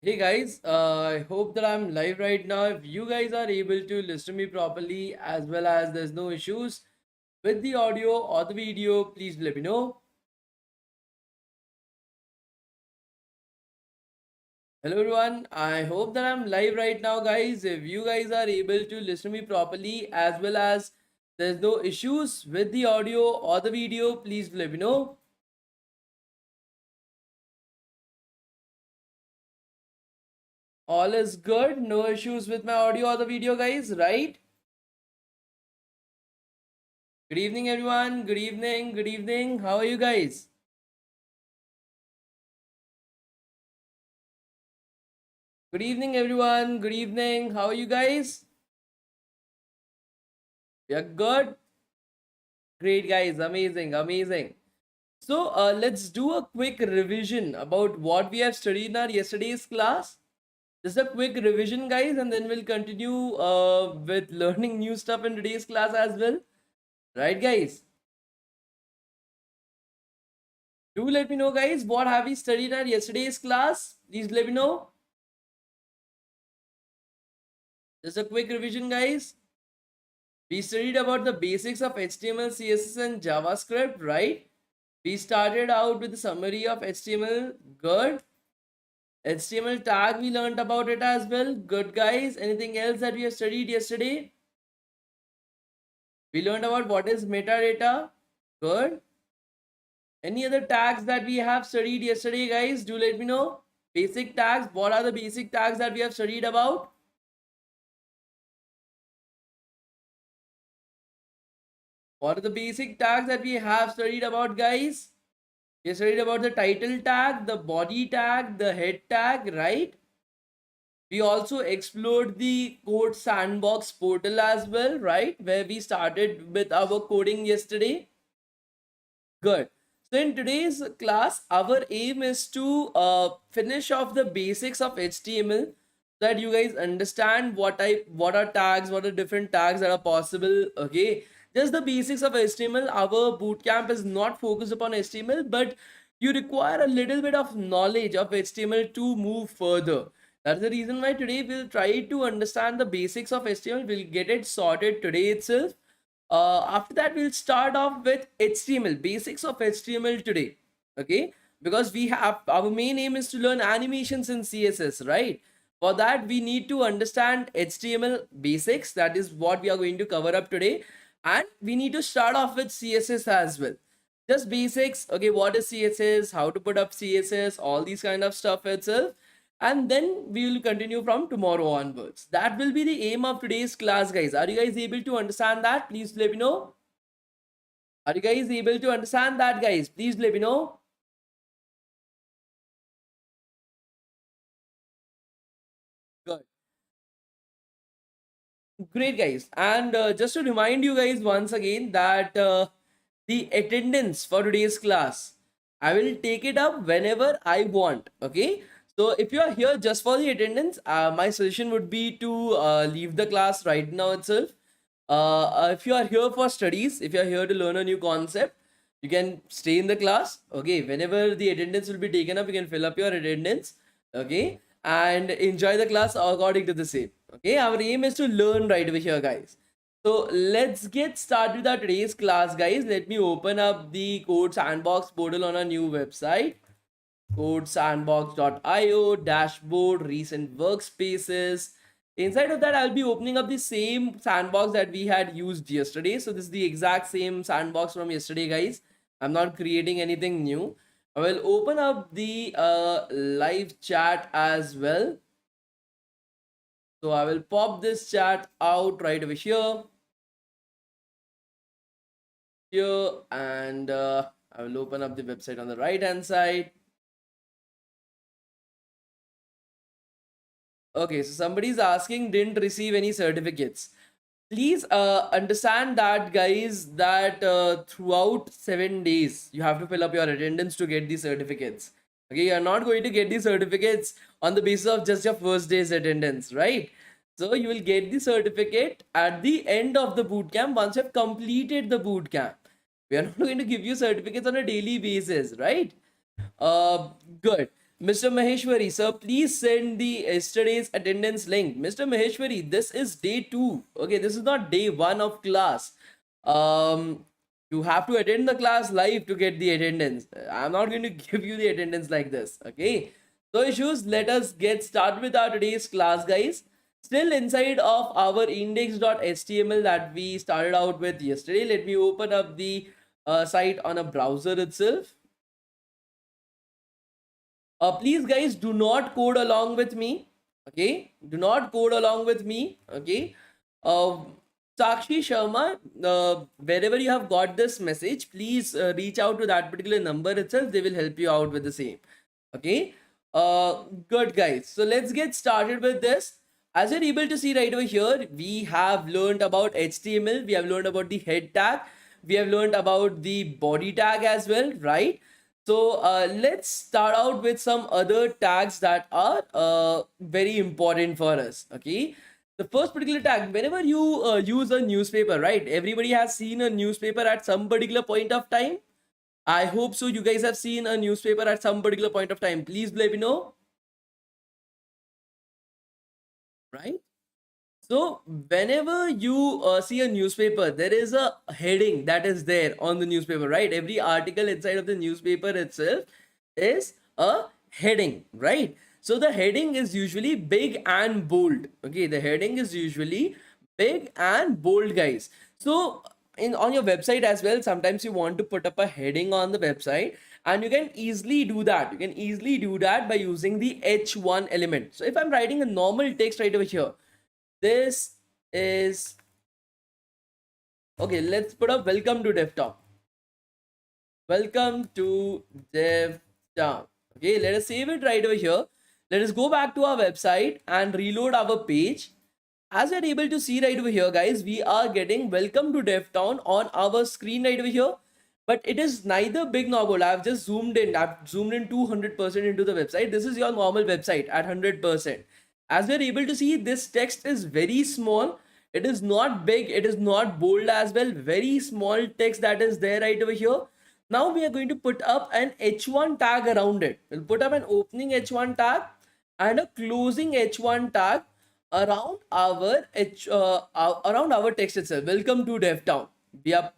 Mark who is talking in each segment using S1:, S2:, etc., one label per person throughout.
S1: Hey guys, I hope that I'm live right now. If you guys are able to listen to me properly as well as there's no issues with the audio or the video, please let me know. Hello everyone, I hope that I'm live right now guys. If you guys are able to listen to me properly as well as there's no issues with the audio or the video, please let me know. All is good, no issues with my audio or the video guys, right? Good evening everyone, good evening, good evening. How are you guys? Good evening, everyone. Good evening. How are you guys? You're good? Great, guys. Amazing, amazing. So, let's do a quick revision about what we have studied in our yesterday's class. Just a quick revision, guys, and then we'll continue with learning new stuff in today's class as well. Right, guys? Do let me know, guys, what have we studied in our yesterday's class? Please let me know. Just a quick revision, guys. We studied about the basics of HTML, CSS, and JavaScript, right? We started out with a summary of HTML. Good. HTML tag, we learned about it as well. Good, guys. Anything else that we have studied yesterday? We learned about what is metadata. Good. Any other tags that we have studied yesterday, guys? Do let me know. Basic tags. What are the basic tags that we have studied about? What are the basic tags that we have studied about, guys? We studied about the title tag, the body tag, the head tag, right? We also explored the code sandbox portal as well, right? Where we started with our coding yesterday. Good. So in today's class, our aim is to finish off the basics of HTML so that you guys understand what are tags, what are different tags that are possible. Okay, just the basics of HTML. Our bootcamp is not focused upon HTML, but you require a little bit of knowledge of HTML to move further. That's the reason why today we'll try to understand the basics of HTML. We'll get it sorted today itself. After that, we'll start off with HTML, basics of HTML today. Okay, because we have our main aim is to learn animations in CSS, right? For that, we need to understand HTML basics. That is what we are going to cover up today. And we need to start off with CSS as well. Just basics. Okay, what is CSS? How to put up CSS? All these kind of stuff itself, and then we will continue from tomorrow onwards. That will be the aim of today's class, guys. Are you guys able to understand that? Please let me know. Are you guys able to understand that, guys? Please let me know. Good. Great, guys. And just to remind you guys once again that the attendance for today's class, I will take it up whenever I want. Okay. So if you are here just for the attendance, my suggestion would be to leave the class right now itself. If you are here for studies, if you are here to learn a new concept, you can stay in the class. Okay. Whenever the attendance will be taken up, you can fill up your attendance. Okay, and enjoy the class according to the same. Okay, our aim is to learn right over here, guys. So let's get started with our today's class, guys. Let me open up the code sandbox portal on our new website, codesandbox.io, dashboard, recent workspaces. Inside of that, I'll be opening up the same sandbox that we had used yesterday. So this is the exact same sandbox from yesterday, guys. I'm not creating anything new. I will open up the live chat as well. So I will pop this chat out right over here. And I will open up the website on the right hand side. Okay, so somebody's asking, didn't receive any certificates. Please understand that, guys, that throughout 7 days, you have to fill up your attendance to get these certificates. Okay, you're not going to get these certificates on the basis of just your first day's attendance, right? So you will get the certificate at the end of the boot camp once you have completed the boot camp. We are not going to give you certificates on a daily basis, right? Uh, Good. Mr. Maheshwari, sir, please send the yesterday's attendance link. Mr. Maheshwari, this is day 2. Okay, this is not day 1 of class. Um, you have to attend the class live to get the attendance. I'm not going to give you the attendance like this. Okay. So issues, let us get started with our today's class, guys. Still inside of our index.html that we started out with yesterday. Let me open up the site on a browser itself. Please guys, do not code along with me. Okay, do not code along with me. Okay. uh, Sakshi Sharma, wherever you have got this message, please reach out to that particular number itself. They will help you out with the same. Okay. Good guys, so let's get started with this. As you're able to see right over here, we have learned about HTML, we have learned about the head tag, we have learned about the body tag as well, right? So let's start out with some other tags that are very important for us. Okay, the first particular tag, whenever you use a newspaper, right? Everybody has seen a newspaper at some particular point of time. I hope so. You guys have seen a newspaper at some particular point of time. Please let me know. Right? So whenever you see a newspaper, there is a heading that is there on the newspaper, right? Every article inside of the newspaper itself is a heading, right? So the heading is usually big and bold. Okay, the heading is usually big and bold, guys. So in on your website as well, sometimes you want to put up a heading on the website, and you can easily do that. You can easily do that by using the h1 element. So if I'm writing a normal text right over here, this is okay. Let's put up welcome to DevTown. Welcome to DevTown. Okay, let us save it right over here. Let us go back to our website and reload our page. As you're able to see right over here, guys, we are getting welcome to DevTown on our screen right over here. But it is neither big nor bold. I've just zoomed in. I've zoomed in 200% into the website. This is your normal website at 100%. As we're able to see, this text is very small. It is not big. It is not bold as well. Very small text that is there right over here. Now we are going to put up an h1 tag around it. We'll put up an opening h1 tag and a closing h1 tag around around our text itself. Welcome to DevTown. We are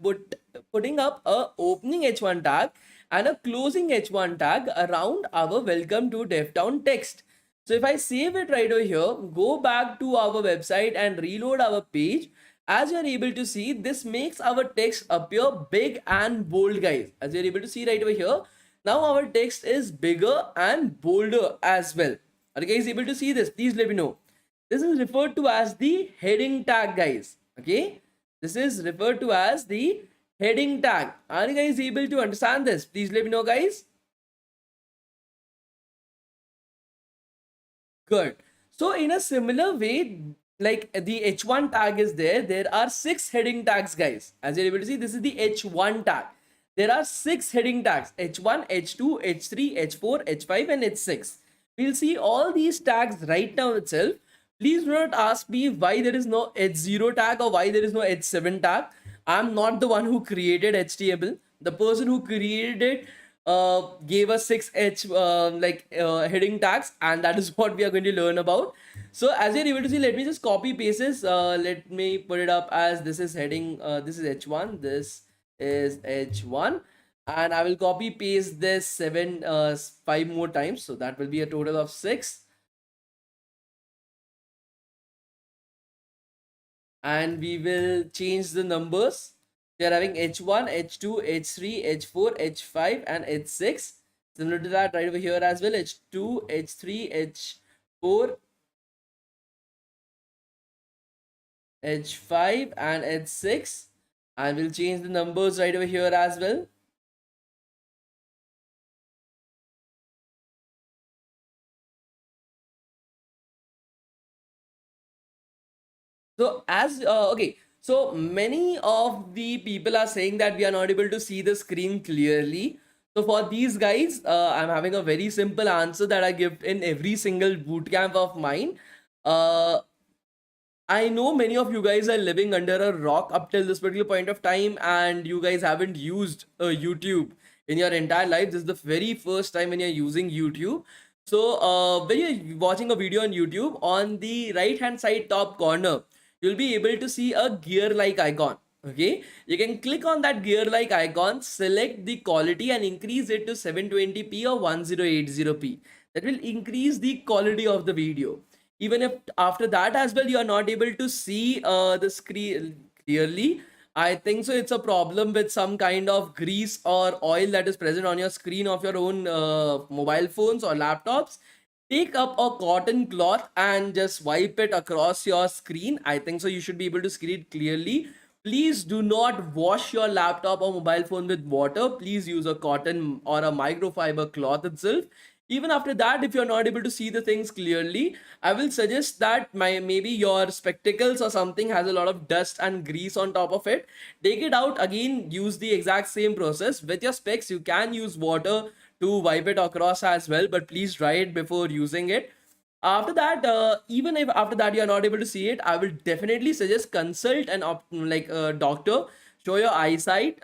S1: putting up a opening h1 tag and a closing h1 tag around our welcome to DevTown text. So if I save it right over here, go back to our website and reload our page, as you're able to see, this makes our text appear big and bold, guys. As you're able to see right over here, now our text is bigger and bolder as well. Are you guys able to see this? Please let me know. This is referred to as the heading tag, guys. Okay, this is referred to as the heading tag. Are you guys able to understand this? Please let me know, guys. Good. So in a similar way, like the h1 tag is there are 6 heading tags, guys. As you're able to see, this is the h1 tag. There are 6 heading tags: h1, h2, h3, h4, h5 and h6. We'll see all these tags right now itself. Please do not ask me why there is no h0 tag or why there is no h7 tag. I'm not the one who created HTML. The person who created it gave us 6h heading tags, and that is what we are going to learn about. So as you're able to see, let me just copy paste this. Let me put it up as this is heading, this is h1, this is h1, and I will copy paste this 5 more times, so that will be a total of 6. And we will change the numbers. We are having h1, h2, h3, h4, h5 and h6. Similar to that right over here as well, h2, h3, h4, h5 and h6. And we'll change the numbers right over here as well. So as okay, so many of the people are saying that we are not able to see the screen clearly. So for these guys, I'm having a very simple answer that I give in every single bootcamp of mine. I know many of you guys are living under a rock up till this particular point of time, and you guys haven't used YouTube in your entire life. This is the very first time when you're using YouTube. So when you're watching a video on YouTube, on the right hand side top corner, you'll be able to see a gear like icon. Okay, you can click on that gear like icon, select the quality and increase it to 720p or 1080p. That will increase the quality of the video. Even if after that as well you are not able to see the screen clearly, I think so it's a problem with some kind of grease or oil that is present on your screen of your own mobile phones or laptops. Take up a cotton cloth and just wipe it across your screen. I think so you should be able to see it clearly. Please do not wash your laptop or mobile phone with water. Please use a cotton or a microfiber cloth itself. Even after that, if you're not able to see the things clearly, I will suggest that maybe your spectacles or something has a lot of dust and grease on top of it. Take it out again, use the exact same process with your specs. You can use water to wipe it across as well, but please dry it before using it. After that, even if after that you are not able to see it, I will definitely suggest consult an like a doctor. Show your eyesight.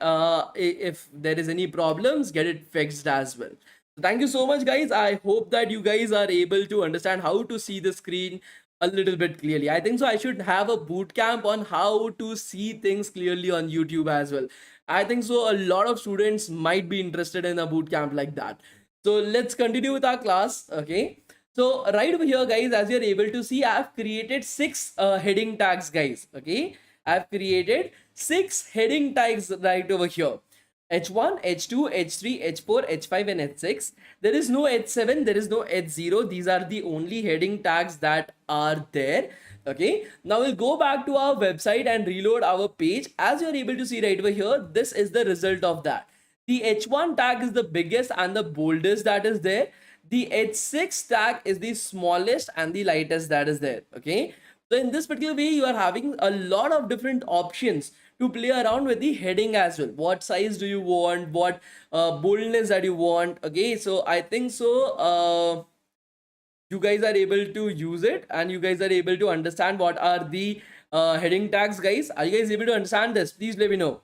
S1: If there is any problems, get it fixed as well. Thank you so much, guys. I hope that you guys are able to understand how to see the screen a little bit clearly. I think so. I should have a boot camp on how to see things clearly on YouTube as well. I think so. A lot of students might be interested in a boot camp like that. So let's continue with our class. Okay. So right over here, guys, as you're able to see, I've created six heading tags, guys. Okay. I've created six heading tags right over here. H1, H2, H3, H4, H5 and H6. There is no H7, there is no H0. These are the only heading tags that are there. Okay, now we'll go back to our website and reload our page. As you're able to see right over here, this is the result of that. The H1 tag is the biggest and the boldest that is there. The H6 tag is the smallest and the lightest that is there. Okay, so in this particular way, you are having a lot of different options to play around with the heading as well. What size do you want? What boldness that you want? Okay, so I think so. You guys are able to use it and you guys are able to understand what are the heading tags, guys. Are you guys able to understand this? Please let me know.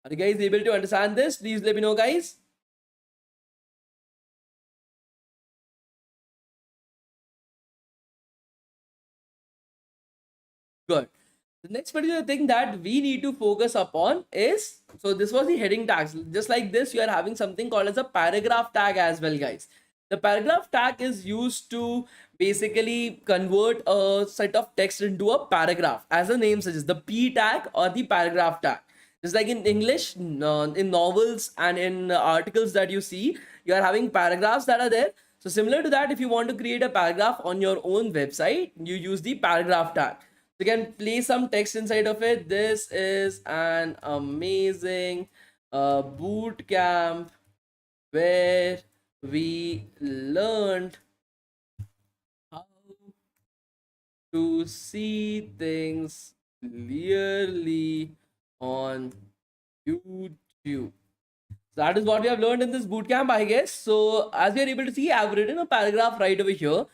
S1: Are you guys able to understand this? Please let me know, guys. Good. The next particular thing that we need to focus upon is, so this was the heading tags. Just like this, you are having something called as a paragraph tag as well, guys. The paragraph tag is used to basically convert a set of text into a paragraph. As the name suggests, the P tag or the paragraph tag. Just like in English, in novels and in articles that you see, you are having paragraphs that are there. So similar to that, if you want to create a paragraph on your own website, you use the paragraph tag. You can place some text inside of it. This is an amazing boot camp where we learned how to see things clearly on YouTube. That is what we have learned in this bootcamp, I guess. So as we are able to see, I've written a paragraph right over here.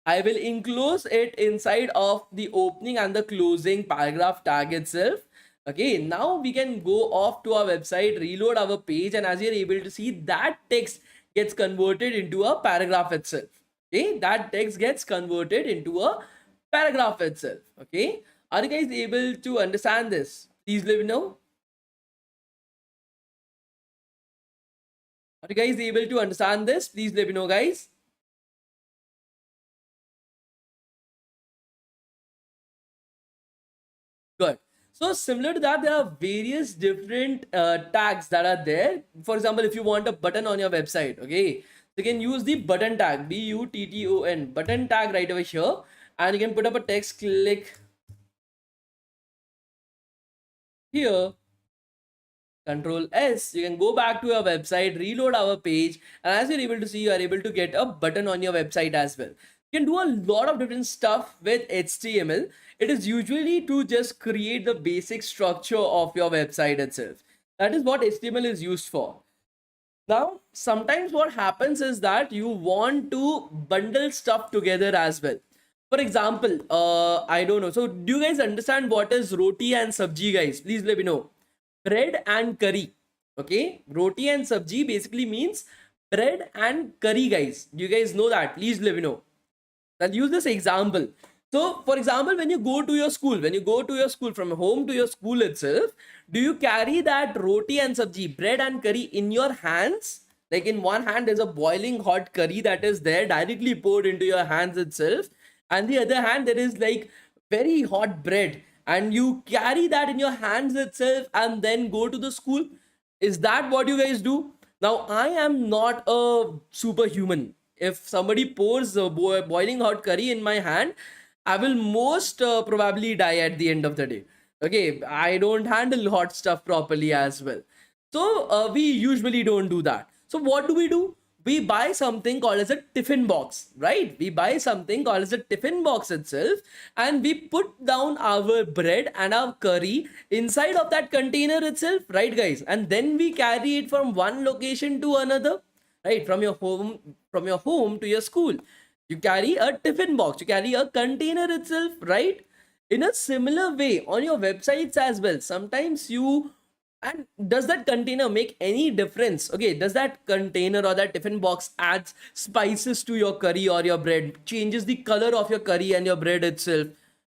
S1: I will enclose it inside of the opening and the closing paragraph tag itself. Okay, now we can go off to our website, reload our page, and as you're able to see, that text gets converted into a paragraph itself. Okay, that text gets converted into a paragraph itself. Okay, are you guys able to understand this? Please let me know. Are you guys able to understand this? Please let me know, guys. Good. So similar to that, there are various different tags that are there. For example, if you want a button on your website, okay, you can use the button tag, button, button tag right over here, and you can put up a text, click here, Control S. You can go back to your website, reload our page, and as you're able to see, you are able to get a button on your website as well. You can do a lot of different stuff with HTML. It is usually to just create the basic structure of your website itself. That is what HTML is used for. Now, sometimes what happens is that you want to bundle stuff together as well. For example, I don't know. So, do you guys understand what is roti and sabji, guys? Please let me know. Bread and curry. Okay, roti and sabji basically means bread and curry, guys. Do you guys know that? Please let me know. I'll use this example. So, for example, when you go to your school, from home to your school itself, do you carry that roti and sabji, bread and curry in your hands? Like in one hand, there's a boiling hot curry that is there directly poured into your hands itself, and the other hand, there is like very hot bread, and you carry that in your hands itself and then go to the school. Is that what you guys do? Now, I am not a superhuman. If somebody pours boiling hot curry in my hand, I will most probably die at the end of the day. Okay, I don't handle hot stuff properly as well. So we usually don't do that. So what do? We buy something called as a tiffin box, right? We buy something called as a tiffin box itself, and we put down our bread and our curry inside of that container itself, right, guys? And then we carry it from one location to another, right? From your home to your school. You carry a tiffin box, you carry a container itself, right? In a similar way, on your websites as well, sometimes you, and does that container make any difference? Okay, does that container or that tiffin box adds spices to your curry or your bread, changes the color of your curry and your bread itself?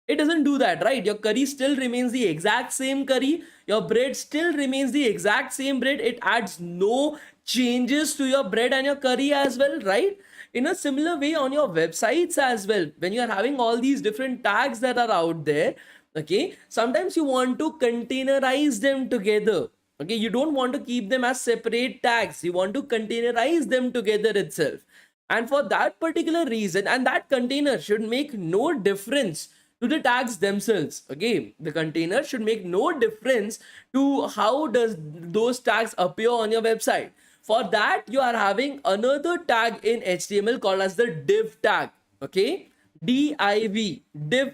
S1: It doesn't do that, right? Your curry still remains the exact same curry, your bread still remains the exact same bread. It adds no changes to your bread and your curry as well, right? In a similar way, on your websites as well, when you are having all these different tags that are out there, okay, sometimes you want to containerize them together. Okay, you don't want to keep them as separate tags, you want to containerize them together itself. And for that particular reason, and that container should make no difference to the tags themselves. Okay, the container should make no difference to how does those tags appear on your website. For that, you are having another tag in HTML called as the div tag. Okay, div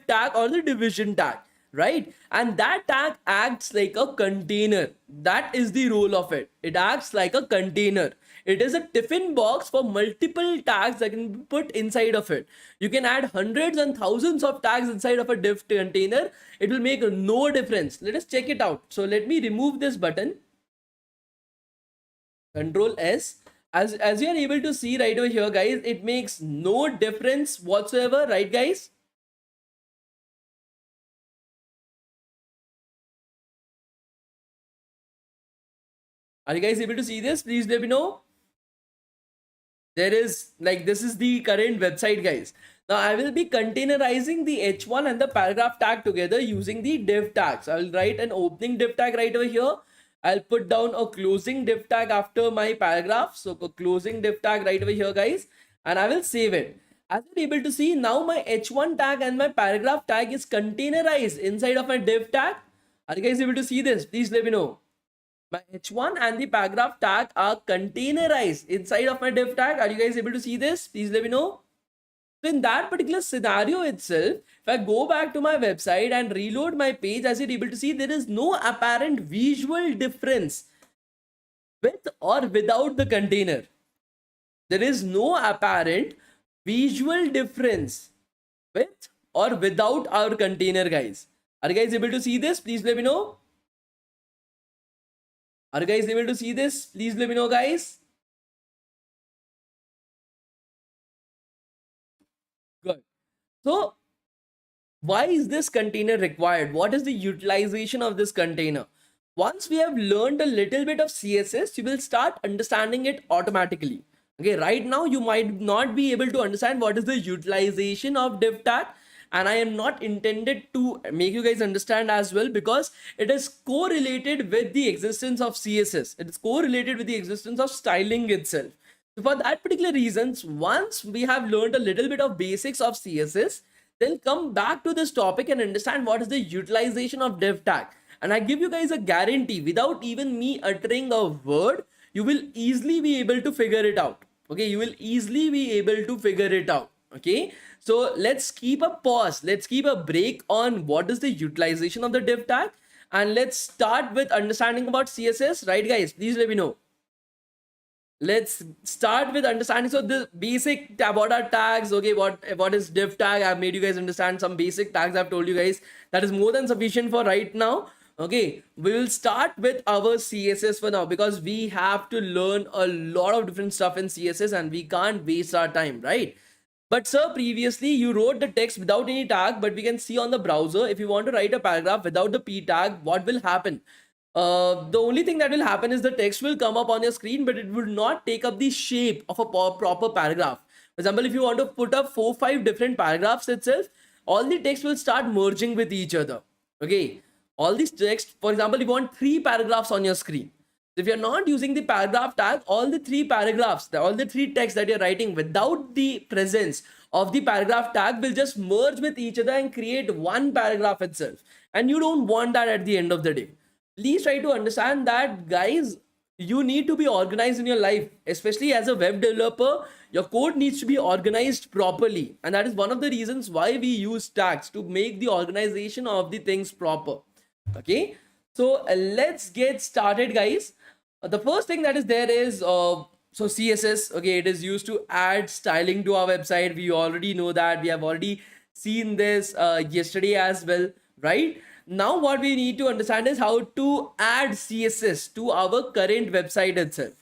S1: tag, or the division tag, right? And that tag acts like a container. That is the role of it. It acts like a container. It is a tiffin box for multiple tags that can be put inside of it. You can add hundreds and thousands of tags inside of a div container. It will make no difference. Let us check it out. So let me remove this button. Control S. As you are able to see right over here, guys, it makes no difference whatsoever, right, guys? Are you guys able to see this? Please let me know. There is, like, this is the current website, guys. Now I will be containerizing the h1 and the paragraph tag together using the div tags. I will write an opening div tag right over here. I'll put down a closing div tag after my paragraph. So closing div tag right over here, guys, and I will save it. As you're able to see, now my h1 tag and my paragraph tag is containerized inside of my div tag. Are you guys able to see this? Please let me know. My h1 and the paragraph tag are containerized inside of my div tag. Are you guys able to see this? Please let me know. So in that particular scenario itself, if I go back to my website and reload my page, as you're able to see, there is no apparent visual difference with or without the container. There is no apparent visual difference with or without our container, guys. Are you guys able to see this? Please let me know. Are you guys able to see this? Please let me know, guys. Good. So why is this container required? What is the utilization of this container? Once we have learned a little bit of CSS, you will start understanding it automatically. Okay, right now you might not be able to understand what is the utilization of div tag, and I am not intended to make you guys understand as well, because it is correlated with the existence of CSS. It is correlated with the existence of styling itself. So for that particular reasons, once we have learned a little bit of basics of CSS, then come back to this topic and understand what is the utilization of div tag. And I give you guys a guarantee, without even me uttering a word, you will easily be able to figure it out. Okay, you will easily be able to figure it out. Okay, so let's keep a pause. Let's keep a break on what is the utilization of the div tag. And let's start with understanding about CSS. Right, guys? Please let me know. Let's start with understanding. So the basic about our tags. Okay, what is div tag? I've made you guys understand some basic tags. I've told you guys that is more than sufficient for right now. Okay, we will start with our CSS for now because we have to learn a lot of different stuff in CSS and we can't waste our time, right? But sir, previously you wrote the text without any tag, but we can see on the browser, if you want to write a paragraph without the p tag, what will happen? The only thing that will happen is the text will come up on your screen, but it will not take up the shape of a proper paragraph. For example, if you want to put up 4-5 different paragraphs itself, all the text will start merging with each other. Okay, all this text, for example, you want 3 paragraphs on your screen. If you're not using the paragraph tag, all the 3 paragraphs, all the 3 texts that you're writing without the presence of the paragraph tag will just merge with each other and create one paragraph itself. And you don't want that at the end of the day. Please try to understand that, guys. You need to be organized in your life, especially as a web developer. Your code needs to be organized properly, and that is one of the reasons why we use tags, to make the organization of the things proper. Okay, so let's get started, guys. The first thing that is there is so CSS. Okay, it is used to add styling to our website. We already know that. We have already seen this yesterday as well, right? Now what we need to understand is how to add CSS to our current website itself.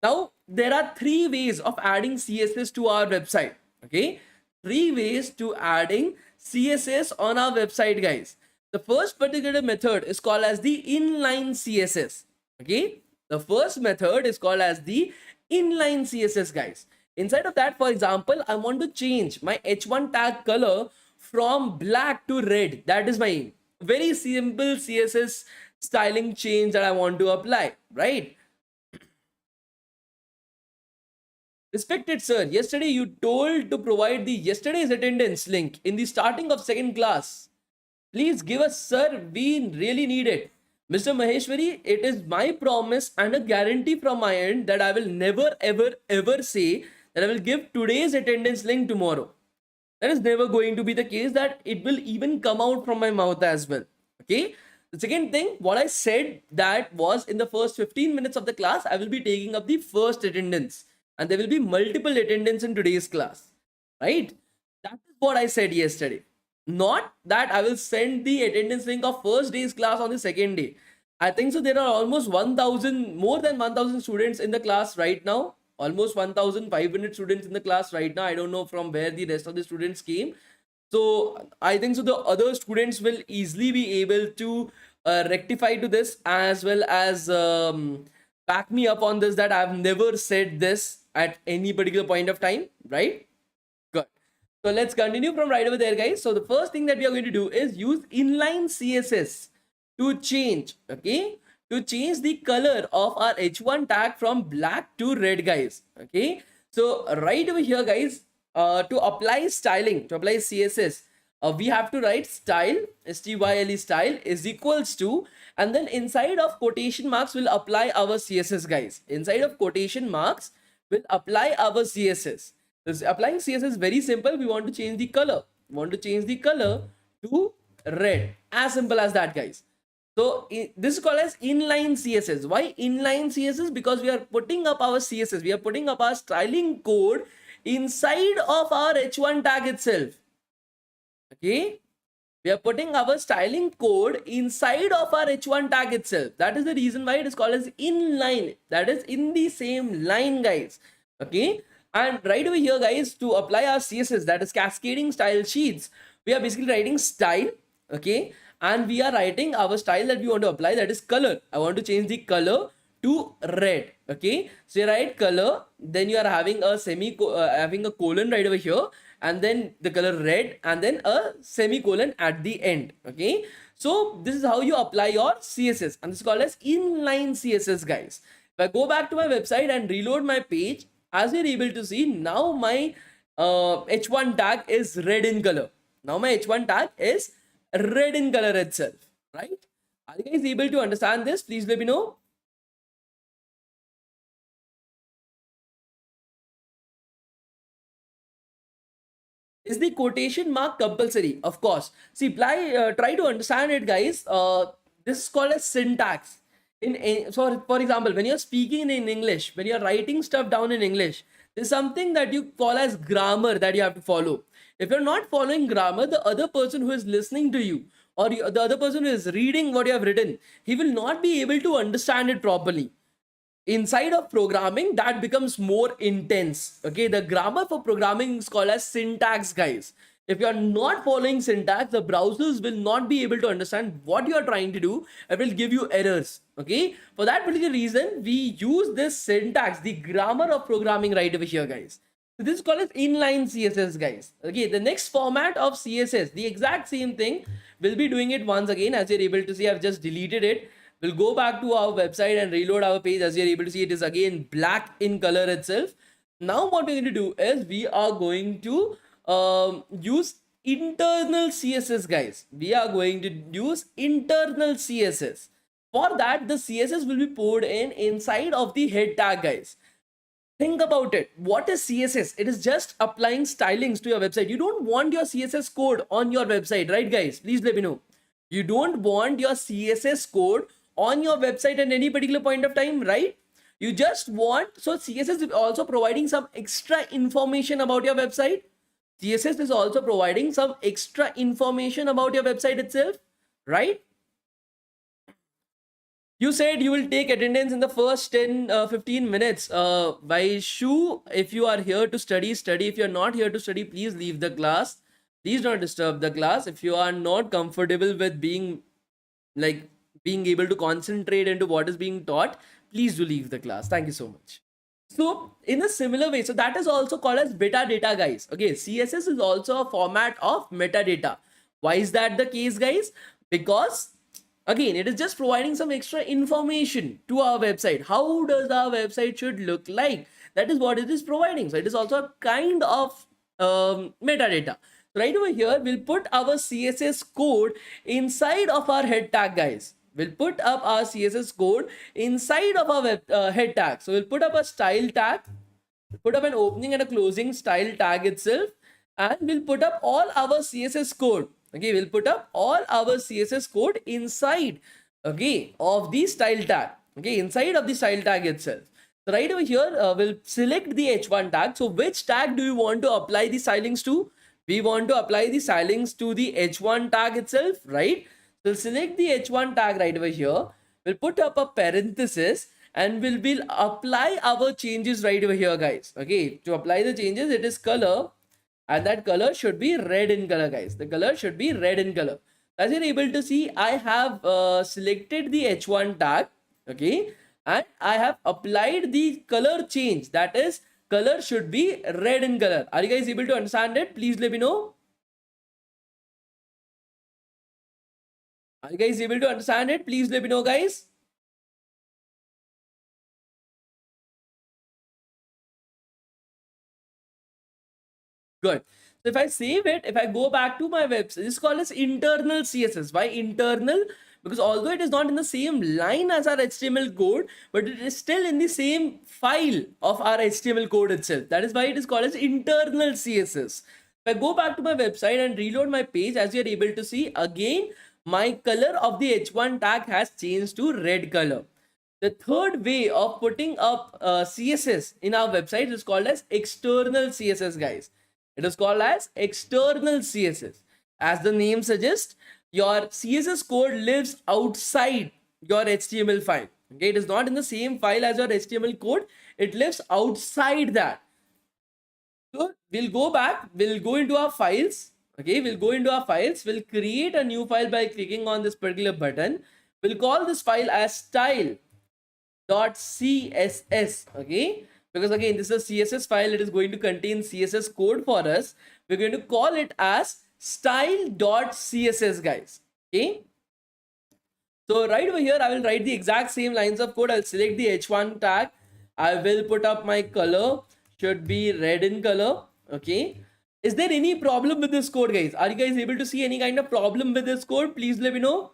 S1: Now there are 3 ways of adding CSS to our website. Okay, 3 ways to adding CSS on our website, guys. The first particular method is called as the inline CSS. Okay, the first method is called as the inline CSS, guys. Inside of that, for example, I want to change my h1 tag color from black to red. That is my very simple CSS styling change that I want to apply, right? Respected sir, yesterday you told to provide the yesterday's attendance link in the starting of second class. Please give us, sir. We really need it. Mr. Maheshwari, it is my promise and a guarantee from my end that I will never, ever, ever say that I will give today's attendance link tomorrow. That is never going to be the case, that it will even come out from my mouth as well. Okay. The second thing, what I said that was in the first 15 minutes of the class, I will be taking up the first attendance and there will be multiple attendance in today's class, right? That is what I said yesterday. Not that I will send the attendance link of first day's class on the second day. I think so there are almost 1000, more than 1000 students in the class right now. Almost 1500 students in the class right now. I don't know from where the rest of the students came. So I think so the other students will easily be able to rectify to this, as well as back me up on this, that I've never said this at any particular point of time, right? Good. So let's continue from right over there, guys. So the first thing that we are going to do is use inline CSS to change, okay, to change the color of our h1 tag from black to red, guys. Okay, so right over here, guys, to apply styling, to apply CSS, we have to write style, style, style is equals to, and then inside of quotation marks will apply our CSS, guys. Inside of quotation marks will apply our CSS. This applying CSS is very simple. We want to change the color. We want to change the color to red. As simple as that, guys. So this is called as inline CSS. Why inline CSS? Because we are putting up our CSS. We are putting up our styling code inside of our h1 tag itself. Okay. We are putting our styling code inside of our h1 tag itself. That is the reason why it is called as inline. That is in the same line, guys. Okay. And right over here, guys, to apply our CSS, that is cascading style sheets, we are basically writing style, okay, and we are writing our style that we want to apply, that is color. I want to change the color to red, okay. So you write color, then you are having a having a colon right over here, and then the color red, and then a semicolon at the end, okay. So this is how you apply your CSS, and this is called as inline CSS, guys. If I go back to my website and reload my page, as you're able to see, now my h1 tag is red in color. Now my h1 tag is red in color itself, right? Are you guys able to understand this? Please let me know. Is the quotation mark compulsory? Of course. See, try to understand it, guys. This is called as syntax. So for example, when you're speaking in English, when you're writing stuff down in English, there's something that you call as grammar that you have to follow. If you're not following grammar, the other person who is listening to you or the other person who is reading what you have written, he will not be able to understand it properly. Inside of programming, that becomes more intense. Okay, the grammar for programming is called as syntax, guys. If you are not following syntax, the browsers will not be able to understand what you are trying to do and will give you errors. Okay, for that particular reason, we use this syntax, the grammar of programming, right over here, guys. So this is called as inline CSS, guys. Okay, the next format of CSS, the exact same thing. We'll be doing it once again. As you're able to see, I've just deleted it. We'll go back to our website and reload our page. As you're able to see, it is again black in color itself. Now what we're going to do is we are going to use internal CSS, guys. We are going to use internal CSS. For that, the CSS will be poured in inside of the head tag, guys. Think about it. What is CSS? It is just applying stylings to your website. You don't want your CSS code on your website, right, guys? Please let me know. You don't want your CSS code on your website at any particular point of time, right? You just want, so CSS is also providing some extra information about your website. CSS is also providing some extra information about your website itself, right? You said you will take attendance in the first 10-15 minutes. By Shu, if you are here to study, study. If you're not here to study, please leave the class. Please don't disturb the class. If you are not comfortable with being able to concentrate into what is being taught, please do leave the class. Thank you so much. So in a similar way, so that is also called as metadata, guys. Okay, CSS is also a format of metadata. Why is that the case, guys? Because again, it is just providing some extra information to our website. How does our website should look like? That is what it is providing. So it is also a kind of metadata. Right over here, we'll put our CSS code inside of our head tag, guys. We'll put up our CSS code inside of our head tag. So we'll put up a style tag, put up an opening and a closing style tag itself, and we'll put up all our CSS code. Okay, we'll put up all our CSS code inside, okay, of the style tag. Okay, inside of the style tag itself. So right over here, we'll select the h1 tag. So which tag do you want to apply the stylings to? We want to apply the stylings to the h1 tag itself, right? So we'll select the h1 tag right over here. We'll put up a parenthesis and we'll apply our changes right over here, guys. Okay, to apply the changes, it is color. And that color should be red in color, guys. The color should be red in color. As you're able to see, I have selected the h1 tag, okay, and I have applied the color change. That is, color should be red in color. Are you guys able to understand it? Please let me know. Are you guys able to understand it? Please let me know, guys. Good. So if I save it, if I go back to my website, this is called as internal CSS. Why internal? Because although it is not in the same line as our HTML code, but it is still in the same file of our HTML code itself. That is why it is called as internal CSS. If I go back to my website and reload my page, as you're able to see, again, my color of the h1 tag has changed to red color. The third way of putting up CSS in our website is called as external CSS, guys. It is called as external CSS. As the name suggests, your CSS code lives outside your HTML file. Okay, it is not in the same file as your HTML code. It lives outside that. So we'll go back, we'll go into our files. Okay, we'll go into our files. We'll create a new file by clicking on this particular button. We'll call this file as style.css. Okay, because again, this is a CSS file. It is going to contain CSS code for us. We're going to call it as style.css, guys. Okay. So right over here, I will write the exact same lines of code. I'll select the h1 tag. I will put up my color. Should be red in color. Okay. Is there any problem with this code, guys? Are you guys able to see any kind of problem with this code? Please let me know.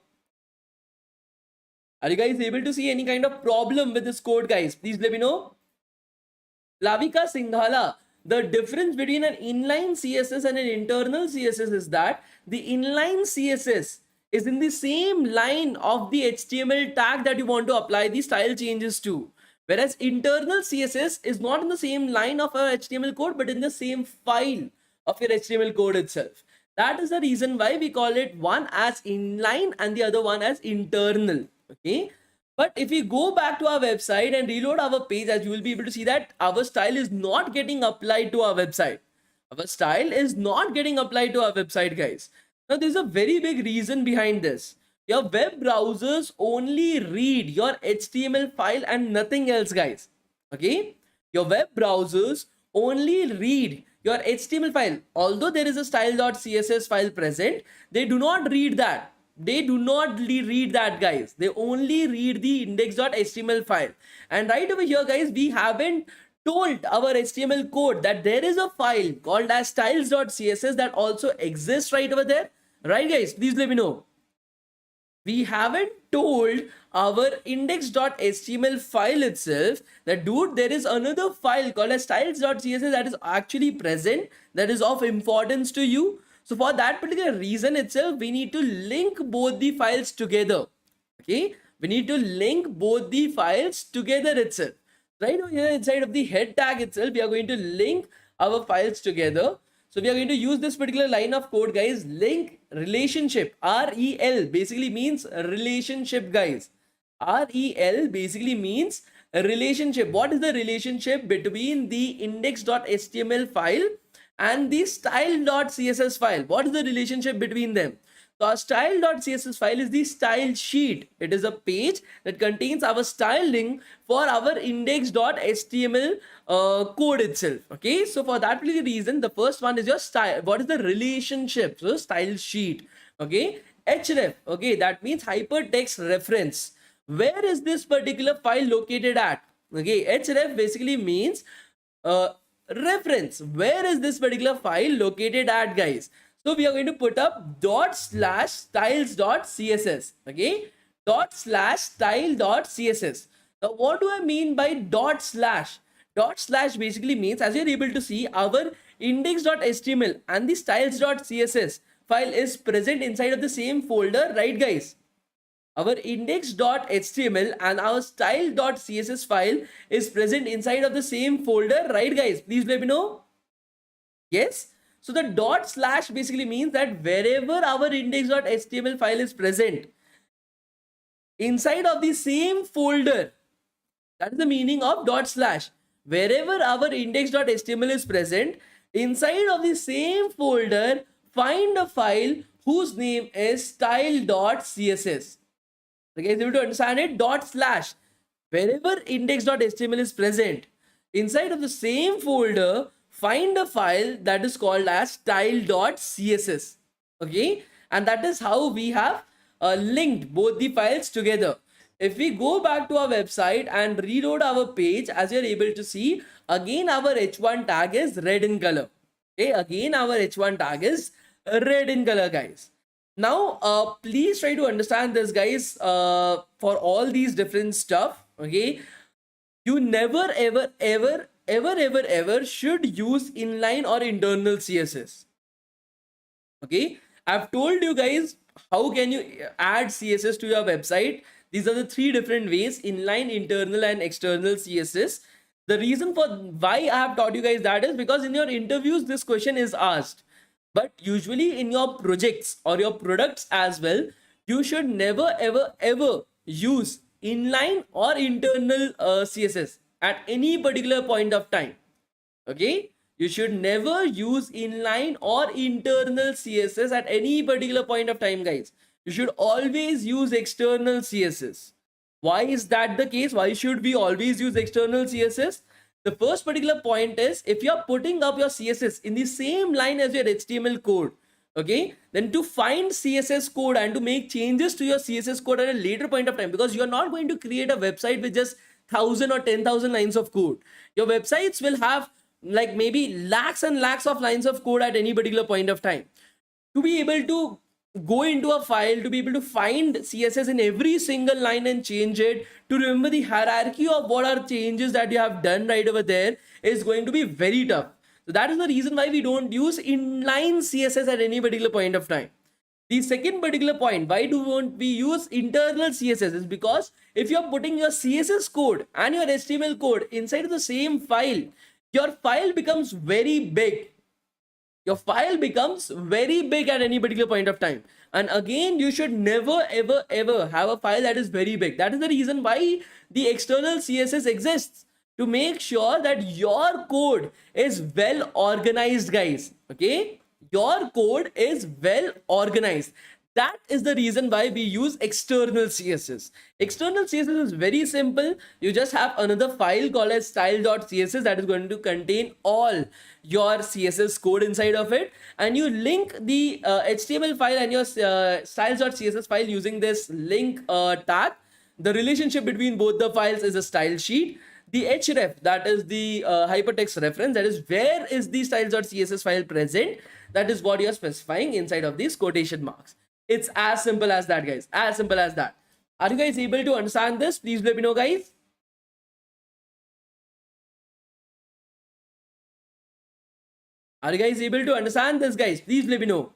S1: Are you guys able to see any kind of problem with this code, guys? Please let me know. Lavika Singhala, the difference between an inline CSS and an internal CSS is that the inline CSS is in the same line of the HTML tag that you want to apply the style changes to. Whereas internal CSS is not in the same line of our HTML code, but in the same file of your HTML code itself. That is the reason why we call it one as inline and the other one as internal. Okay. But if we go back to our website and reload our page, as you will be able to see that our style is not getting applied to our website. Our style is not getting applied to our website, guys. Now, there's a very big reason behind this. Your web browsers only read your HTML file and nothing else, guys. Okay. Your web browsers only read your HTML file. Although there is a style.css file present, they do not read that. They do not read that, guys. They only read the index.html file. And right over here, guys, we haven't told our HTML code that there is a file called as styles.css that also exists right over there. Right, guys? Please let me know. We haven't told our index.html file itself that, dude, there is another file called as styles.css that is actually present, that is of importance to you. So for that particular reason itself, we need to link both the files together. Okay, we need to link both the files together itself. Right over here inside of the head tag itself, we are going to link our files together. So we are going to use this particular line of code, guys. Link relationship. REL basically means relationship, guys. REL basically means a relationship. What is the relationship between the index.html file and the style.css file? What is the relationship between them? So our style.css file is the style sheet. It is a page that contains our styling for our index.html code itself. Okay, so for that particular reason, the first one is your style. What is the relationship? So style sheet. Okay, href. Okay, that means hypertext reference. Where is this particular file located at? Okay, href basically means reference. Where is this particular file located at, guys? So we are going to put up /styles.css. Okay, /style.css. Now, what do I mean by dot slash? Dot slash basically means, as you're able to see, our index.html and the styles.css file is present inside of the same folder, right, guys? Our index.html and our style.css file is present inside of the same folder, right, guys? Please let me know. Yes. So the dot slash basically means that wherever our index.html file is present, inside of the same folder, that is the meaning of dot slash. Wherever our index.html is present, inside of the same folder, find a file whose name is style.css. Okay, able to understand it? Dot slash. Wherever index.html is present, inside of the same folder, find a file that is called as style.css. Okay, and that is how we have linked both the files together. If we go back to our website and reload our page, as you're able to see, again our h1 tag is red in color. Okay, again our h1 tag is red in color, guys. Now, please try to understand this, guys, for all these different stuff. Okay, you never ever should use inline or internal CSS. Okay, I've told you guys how can you add CSS to your website. These are the three different ways: inline, internal, and external CSS. The reason for why I have taught you guys that is because in your interviews this question is asked. But usually in your projects or your products as well, you should never ever use inline or internal CSS at any particular point of time. Okay, you should never use inline or internal CSS at any particular point of time, guys. You should always use external CSS. Why is that the case? Why should we always use external CSS? The first particular point is, if you're putting up your CSS in the same line as your HTML code, okay, then to find CSS code and to make changes to your CSS code at a later point of time, because you're not going to create a website with just 1,000 or 10,000 lines of code. Your websites will have like maybe lakhs and lakhs of lines of code at any particular point of time. To be able to go into a file, to be able to find CSS in every single line and change it, to remember the hierarchy of what are changes that you have done right over there, is going to be very tough. So that is the reason why we don't use inline CSS at any particular point of time. The second particular point, why don't we use internal CSS, is because if you're putting your CSS code and your HTML code inside of the same file, your file becomes very big. your file becomes very big at any particular point of time. And again, you should never ever ever have a file that is very big. That is the reason why the external CSS exists, to make sure that your code is well organized, guys. Okay, your code is well organized. That is the reason why we use external CSS. External CSS is very simple. You just have another file called as style.css that is going to contain all your CSS code inside of it, and you link the HTML file and your styles.css file using this link tag. The relationship between both the files is a style sheet. The href, that is the hypertext reference, that is where is the styles.css file present, that is what you are specifying inside of these quotation marks. It's as simple as that, guys. As simple as that. Are you guys able to understand this? Please let me know, guys. Are you guys able to understand this, guys? Please let me know.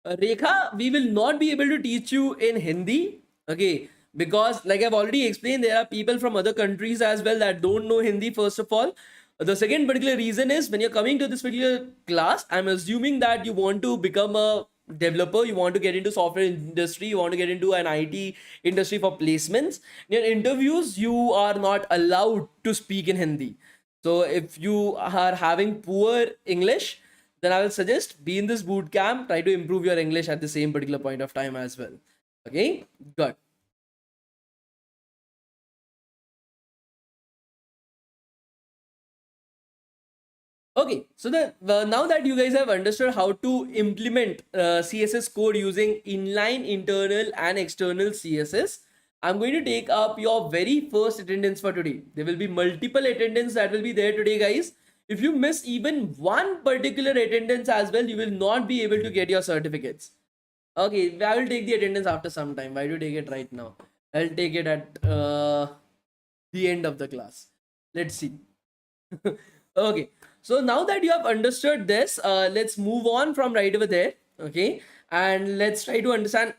S1: Rekha, we will not be able to teach you in Hindi. Okay. Because like I've already explained, there are people from other countries as well that don't know Hindi, first of all. The second particular reason is, when you're coming to this particular class, I'm assuming that you want to become a developer, you want to get into software industry, you want to get into an IT industry for placements. In your interviews, you are not allowed to speak in Hindi. So if you are having poor English, then I will suggest be in this boot camp, try to improve your English at the same particular point of time as well. Okay, good. Okay, so now that you guys have understood how to implement CSS code using inline, internal and external CSS, I'm going to take up your very first attendance for today. There will be multiple attendance that will be there today, guys. If you miss even one particular attendance as well, you will not be able to get your certificates. Okay, I will take the attendance after some time. Why do you take it right now? I'll take it at the end of the class. Let's see. Okay, so now that you have understood this, let's move on from right over there. Okay, and let's try to understand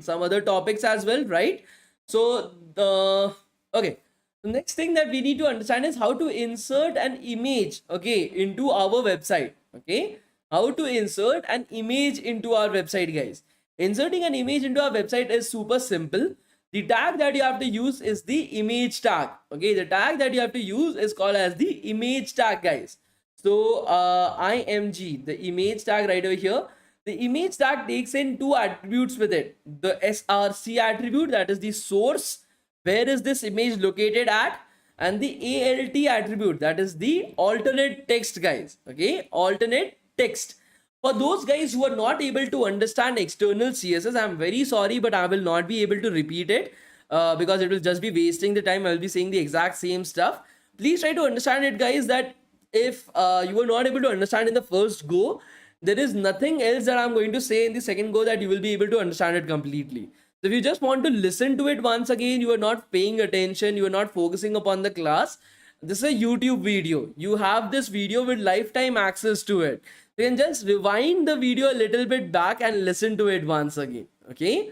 S1: some other topics as well, right? So the okay, the next thing that we need to understand is how to insert an image, okay, into our website. Okay, how to insert an image into our website, guys. Inserting an image into our website is super simple. The tag that you have to use is the image tag. Okay, the tag that you have to use is called as the image tag, guys. So img, the image tag right over here, the image tag takes in two attributes with it. The src attribute, that is the source, where is this image located at, and the alt attribute, that is the alternate text, guys. Okay, alternate text. For those guys who are not able to understand external CSS, I'm very sorry, but I will not be able to repeat it because it will just be wasting the time. I will be saying the exact same stuff. Please try to understand it, guys, that if you were not able to understand in the first go, there is nothing else that I'm going to say in the second go that you will be able to understand it completely. So if you just want to listen to it once again, you are not paying attention, you are not focusing upon the class, this is a YouTube video. You have this video with lifetime access to it. You can just rewind the video a little bit back and listen to it once again. Okay,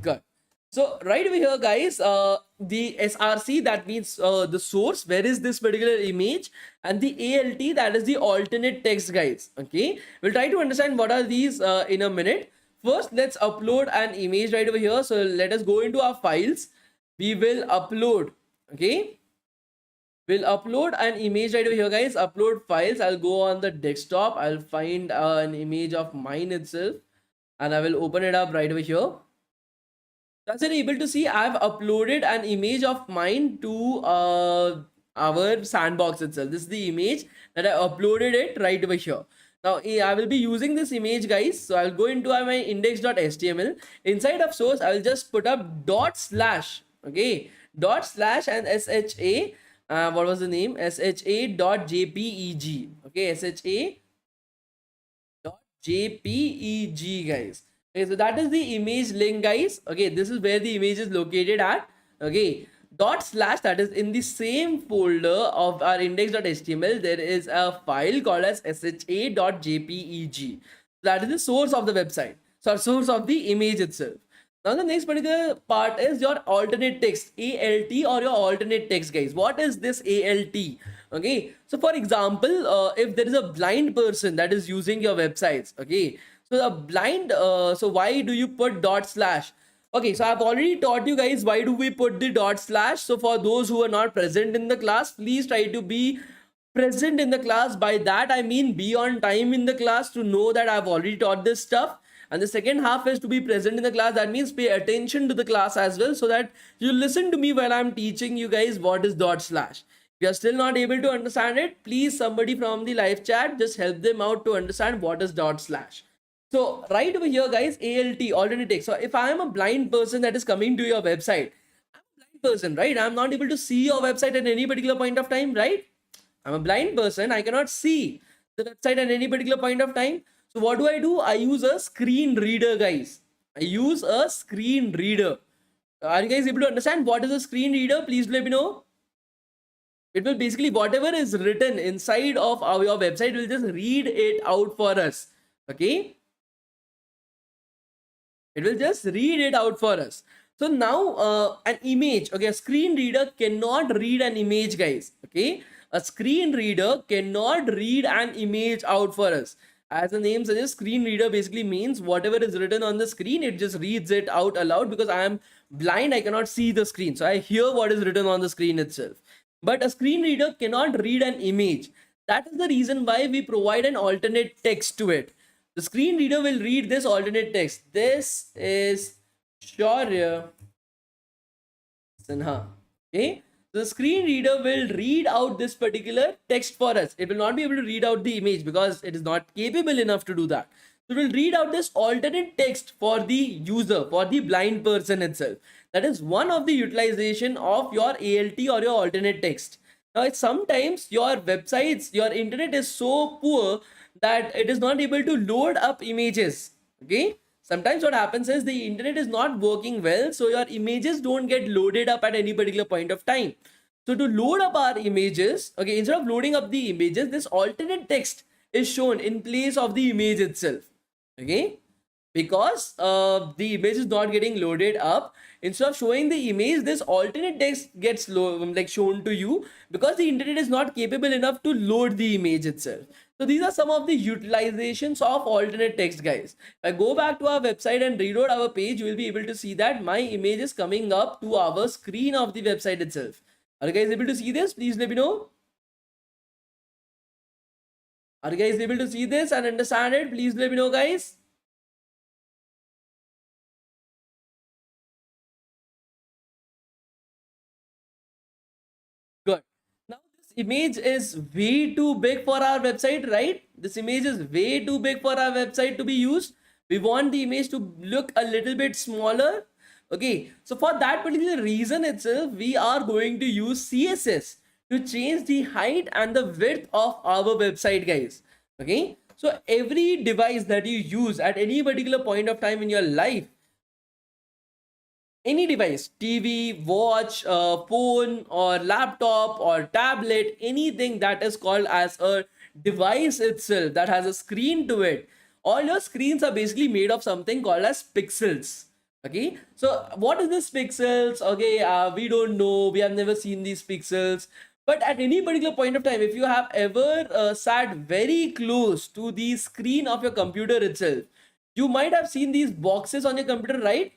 S1: good. So right over here, guys, the src, that means the source, where is this particular image, and the alt, that is the alternate text, guys. Okay, we'll try to understand what are these in a minute. First, let's upload an image right over here. So let us go into our files. We will upload. Okay, we'll upload an image right over here, guys. Upload files. I'll go on the desktop. I'll find an image of mine itself, and I will open it up right over here. As you're able to see, I've uploaded an image of mine to our sandbox itself. This is the image that I uploaded it right over here. Now I will be using this image, guys. So I'll go into my index.html. Inside of source, I'll just put up dot slash. Okay, dot slash and sha. What was the name? sha.jpeg. Okay, sha.jpeg, guys. Okay, so that is the image link, guys. Okay, this is where the image is located at. Okay, dot slash, that is in the same folder of our index.html. There is a file called as sha.jpeg. That is the source of the website. So source of the image itself. Now the next particular part is your alternate text, ALT, or your alternate text, guys. What is this ALT? Okay, so for example, if there is a blind person that is using your websites, okay, so the blind, so why do you put dot slash? Okay, so I've already taught you guys why do we put the dot slash. So for those who are not present in the class, please try to be present in the class. By that I mean be on time in the class to know that I've already taught this stuff. And the second half is to be present in the class. That means pay attention to the class as well, so that you listen to me while I'm teaching you guys what is dot slash. If you are still not able to understand it, please somebody from the live chat just help them out to understand what is dot slash. So right over here, guys, ALT, alternate text. So if I am a blind person that is coming to your website, I'm a blind person, right? I'm not able to see your website at any particular point of time, right? I'm a blind person. I cannot see the website at any particular point of time. So what do? I use a screen reader, guys. I use a screen reader. Are you guys able to understand what is a screen reader? Please let me know. It will basically, whatever is written inside of your website will just read it out for us. Okay. It will just read it out for us. So now an image, okay, a screen reader cannot read an image, guys. Okay. A screen reader cannot read an image out for us. As the name suggests, screen reader basically means whatever is written on the screen, it just reads it out aloud. Because I am blind, I cannot see the screen, so I hear what is written on the screen itself. But a screen reader cannot read an image. That is the reason why we provide an alternate text to it. The screen reader will read this alternate text. This is Shaurya Sinha. Okay. The screen reader will read out this particular text for us. It will not be able to read out the image because it is not capable enough to do that. So it will read out this alternate text for the user, for the blind person itself. That is one of the utilization of your ALT or your alternate text. Now, it's sometimes your websites, your internet is so poor that it is not able to load up images. Okay. Sometimes what happens is the internet is not working well, so your images don't get loaded up at any particular point of time. So to load up our images, okay, instead of loading up the images, this alternate text is shown in place of the image itself. Okay, because the image is not getting loaded up, instead of showing the image, this alternate text gets shown to you because the internet is not capable enough to load the image itself. So these are some of the utilizations of alternate text, guys. If I go back to our website and reload our page, you will be able to see that my image is coming up to our screen of the website itself. Are you guys able to see this? Please let me know. Are you guys able to see this and understand it? Please let me know, guys. Good. Now this image is way too big for our website, right? This image is way too big for our website to be used. We want the image to look a little bit smaller. Okay, so for that particular reason itself, we are going to use CSS to change the height and the width of our website, guys. Okay, so every device that you use at any particular point of time in your life, any device, TV, watch, phone or laptop or tablet, anything that is called as a device itself that has a screen to it, all your screens are basically made of something called as pixels. Okay, so what is this pixels? Okay, we don't know, we have never seen these pixels. But at any particular point of time, if you have ever sat very close to the screen of your computer itself, you might have seen these boxes on your computer, right?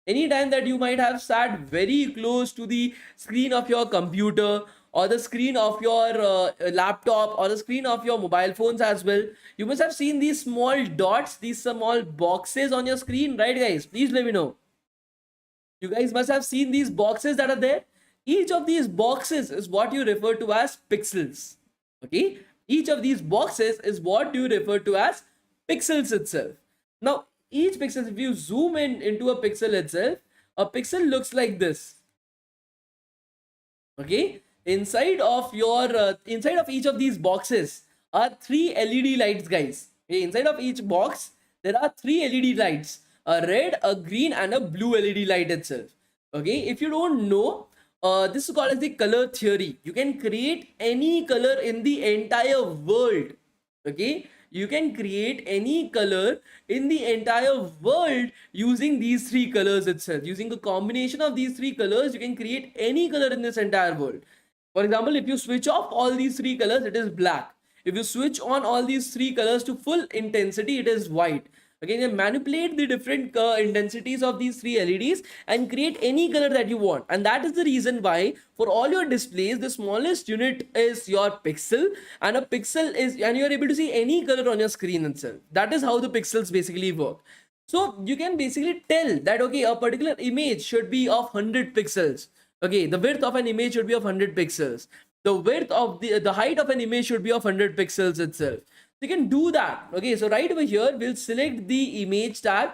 S1: Anytime that you might have sat very close to the screen of your computer or the screen of your laptop or the screen of your mobile phones as well, you must have seen these small dots, these small boxes on your screen, right, guys? Please let me know. You guys must have seen these boxes that are there. Each of these boxes is what you refer to as pixels. Okay, each of these boxes is what you refer to as pixels itself. Now each pixel, if you zoom in into a pixel itself, a pixel looks like this. Okay, inside of each of these boxes are three LED lights, guys. Okay, inside of each box there are three LED lights, a red, a green and a blue LED light itself. Okay, if you don't know, this is called as the color theory. You can create any color in the entire world. Okay, you can create any color in the entire world using these three colors itself. Using a combination of these three colors, you can create any color in this entire world. For example, if you switch off all these three colors, it is black. If you switch on all these three colors to full intensity, it is white. Again, you manipulate the different intensities of these three LEDs and create any color that you want. And that is the reason why for all your displays, the smallest unit is your pixel, and a pixel is, and you're able to see any color on your screen itself. That is how the pixels basically work. So you can basically tell that, okay, a particular image should be of 100 pixels. Okay, the width of an image should be of 100 pixels. The width of the height of an image should be of 100 pixels itself. You can do that. Okay, so right over here, we'll select the image tag.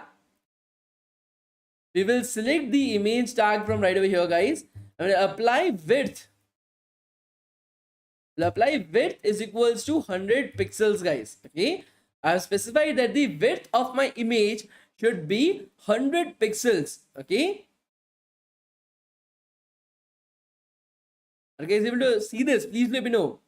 S1: We will select the image tag from right over here, guys. I'm going to apply width. We'll apply width is equals to 100 pixels, guys. Okay, I have specified that the width of my image should be 100 pixels. Okay. Are you guys able to see this? Please let me know.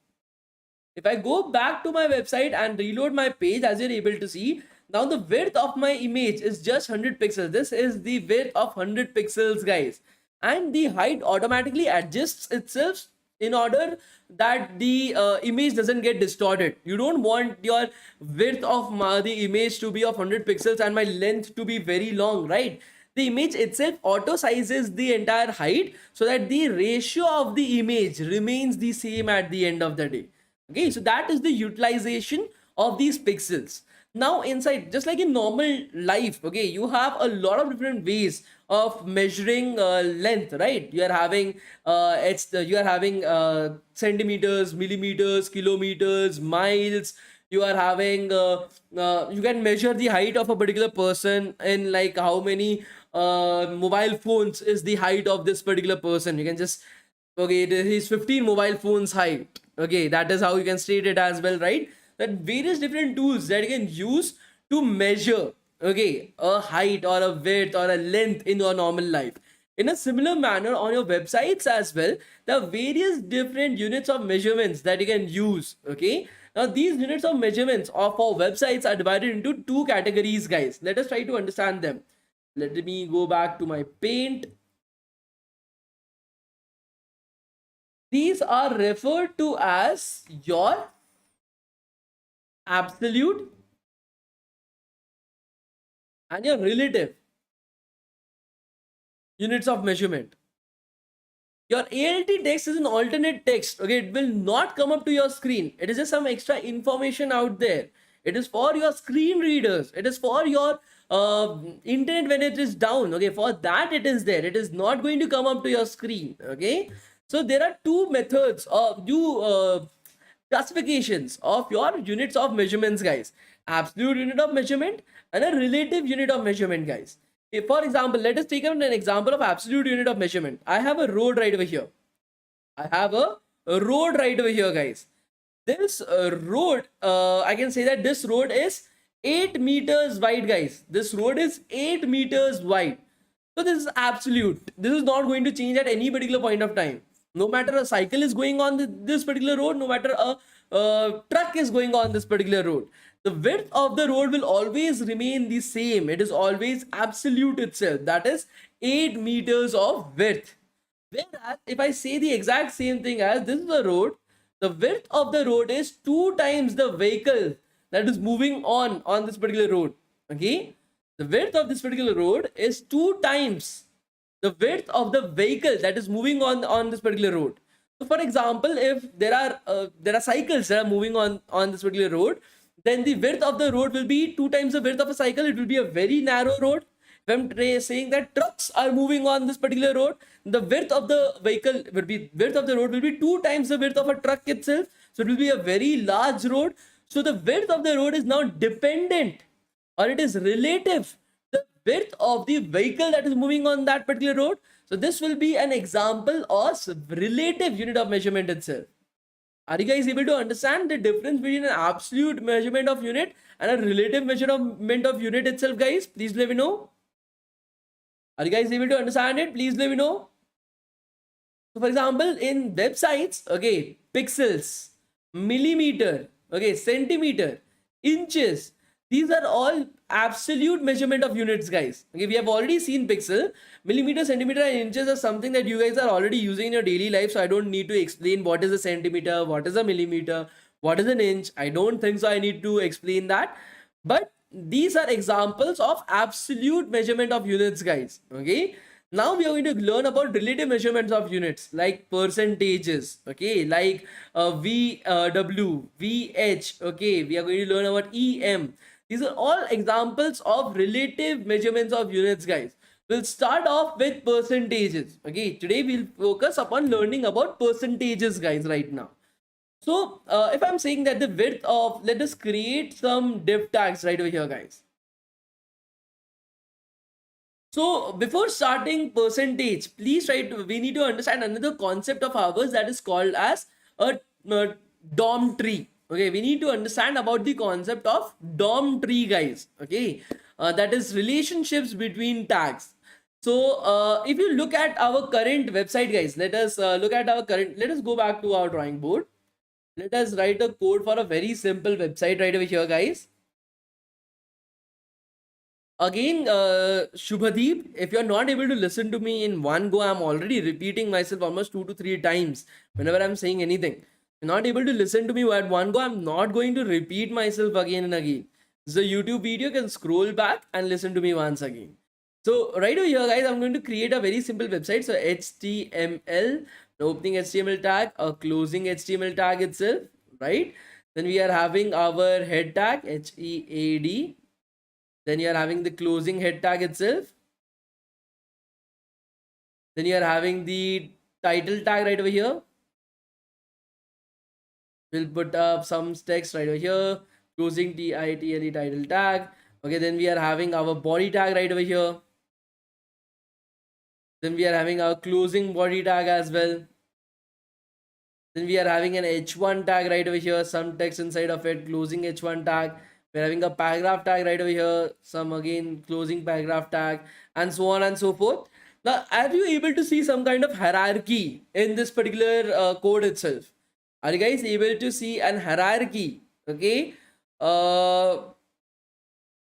S1: If I go back to my website and reload my page, as you're able to see, now the width of my image is just 100 pixels. This is the width of 100 pixels, guys. And the height automatically adjusts itself in order that the image doesn't get distorted. You don't want your width of the image to be of 100 pixels and my length to be very long, right? The image itself auto sizes the entire height so that the ratio of the image remains the same at the end of the day. Okay, so that is the utilization of these pixels. Now inside, just like in normal life, okay, you have a lot of different ways of measuring length, right? You are having centimeters, millimeters, kilometers, miles. You are having you can measure the height of a particular person in like how many mobile phones is the height of this particular person. You can just, okay, he's 15 mobile phones height. Okay, that is how you can state it as well, right? That various different tools that you can use to measure, okay, a height or a width or a length in your normal life. In a similar manner, on your websites as well, there are various different units of measurements that you can use. Okay, now these units of measurements of our websites are divided into two categories, guys. Let us try to understand them. Let me go back to my paint. These are referred to as your absolute and your relative units of measurement. Your ALT text is an alternate text. Okay, it will not come up to your screen. It is just some extra information out there. It is for your screen readers. It is for your internet when it is down. Okay, for that it is there. It is not going to come up to your screen. Okay, so there are two methods of classifications of your units of measurements, guys. Absolute unit of measurement and a relative unit of measurement, guys. If, for example, let us take an example of absolute unit of measurement. I have a road right over here. I have a road right over here, guys. This road, I can say that this road is 8 meters wide, guys. This road is 8 meters wide. So this is absolute. This is not going to change at any particular point of time. No matter a cycle is going on this particular road, no matter a truck is going on this particular road, the width of the road will always remain the same. It is always absolute itself. That is 8 meters of width. Whereas if I say the exact same thing as this is the road, the width of the road is 2 times the vehicle that is moving on this particular road. Okay, the width of this particular road is 2 times the width of the vehicle that is moving on this particular road. So for example, if there are cycles that are moving on this particular road, then the width of the road will be 2 times the width of a cycle. It will be a very narrow road. If I'm saying that trucks are moving on this particular road, the width of the road will be 2 times the width of a truck itself. So it will be a very large road. So the width of the road is now dependent, or it is relative the width of the vehicle that is moving on that particular road. So this will be an example of relative unit of measurement itself. Are you guys able to understand the difference between an absolute measurement of unit and a relative measurement of unit itself, guys? Please let me know. Are you guys able to understand it? Please let me know. So for example, in websites, okay, pixels, millimeter, okay, centimeter, inches. These are all absolute measurement of units, guys. Okay, we have already seen pixel, millimeter, centimeter, and inches are something that you guys are already using in your daily life. So I don't need to explain what is a centimeter, what is a millimeter, what is an inch. I don't think so I need to explain that. But these are examples of absolute measurement of units, guys. Okay, now we are going to learn about relative measurements of units like percentages. Okay, like w, vh. Okay, we are going to learn about em. These are all examples of relative measurements of units, guys. We'll start off with percentages. Okay, today we'll focus upon learning about percentages, guys, right now. So if I'm saying that the width of, let us create some div tags right over here, guys. So before starting percentage, please we need to understand another concept of ours that is called as a DOM tree. Okay, we need to understand about the concept of DOM tree, guys. Okay, that is relationships between tags. So if you look at our current website, guys, let us look at our current, let us go back to our drawing board. Let us write a code for a very simple website right over here, guys. Again, Shubhadeep, if you're not able to listen to me in one go, I'm already repeating myself almost 2 to 3 times whenever I'm saying anything. You're not able to listen to me at one go, I'm not going to repeat myself again and again. The YouTube video, can scroll back and listen to me once again. So right over here, guys, I'm going to create a very simple website. So HTML, the opening HTML tag, a closing HTML tag itself, right? Then we are having our head tag, HEAD. Then you are having the closing head tag itself. Then you are having the title tag right over here. We'll put up some text right over here. Closing title title tag. Okay, then we are having our body tag right over here. Then we are having our closing body tag as well. Then we are having an h1 tag right over here. Some text inside of it. Closing h1 tag. We're having a paragraph tag right over here, some again closing paragraph tag, and so on and so forth. Now, are you able to see some kind of hierarchy in this particular code itself? Are you guys able to see an hierarchy? Okay,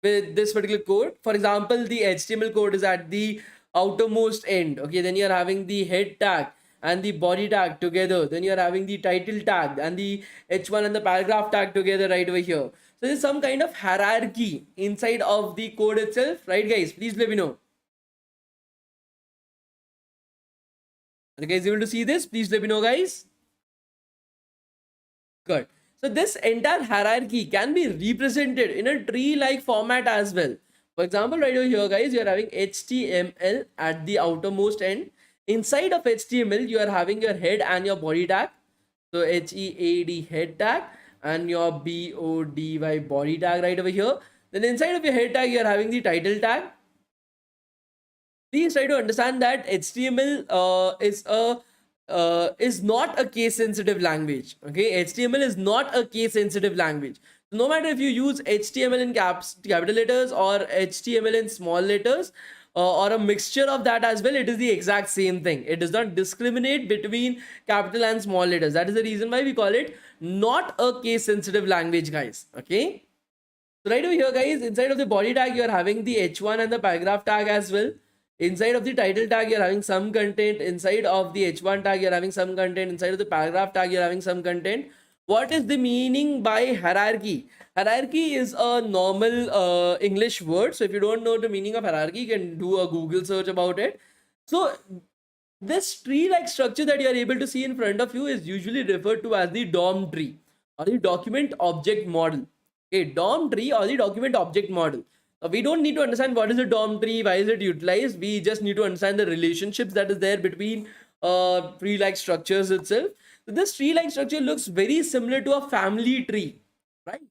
S1: with this particular code. For example, the HTML code is at the outermost end. Okay, then you're having the head tag and the body tag together. Then you're having the title tag and the h1 and the paragraph tag together right over here. So there's some kind of hierarchy inside of the code itself, right, guys? Please let me know. Are you guys able to see this? Please let me know, guys. Good. So this entire hierarchy can be represented in a tree-like format as well. For example, right over here, guys, you're having HTML at the outermost end. Inside of HTML, you are having your head and your body tag. So HEAD head tag and your BODY body tag right over here. Then inside of your head tag, you are having the title tag. Please try to understand that HTML is not a case sensitive language. Okay, HTML is not a case sensitive language. So no matter if you use HTML in capital letters or HTML in small letters, or a mixture of that as well, it is the exact same thing. It does not discriminate between capital and small letters. That is the reason why we call it not a case sensitive language, guys. Okay, so right over here, guys, inside of the body tag, you are having the h1 and the paragraph tag as well. Inside of the title tag, you're having some content. Inside of the h1 tag, you're having some content. Inside of the paragraph tag, you're having some content. What is the meaning by hierarchy? Hierarchy is a normal English word. So if you don't know the meaning of hierarchy, you can do a Google search about it. So this tree-like structure that you are able to see in front of you is usually referred to as the DOM tree or the document object model. Okay, DOM tree or the document object model. We don't need to understand what is a DOM tree, why is it utilized. We just need to understand the relationships that is there between tree-like structures itself. So this tree-like structure looks very similar to a family tree, right?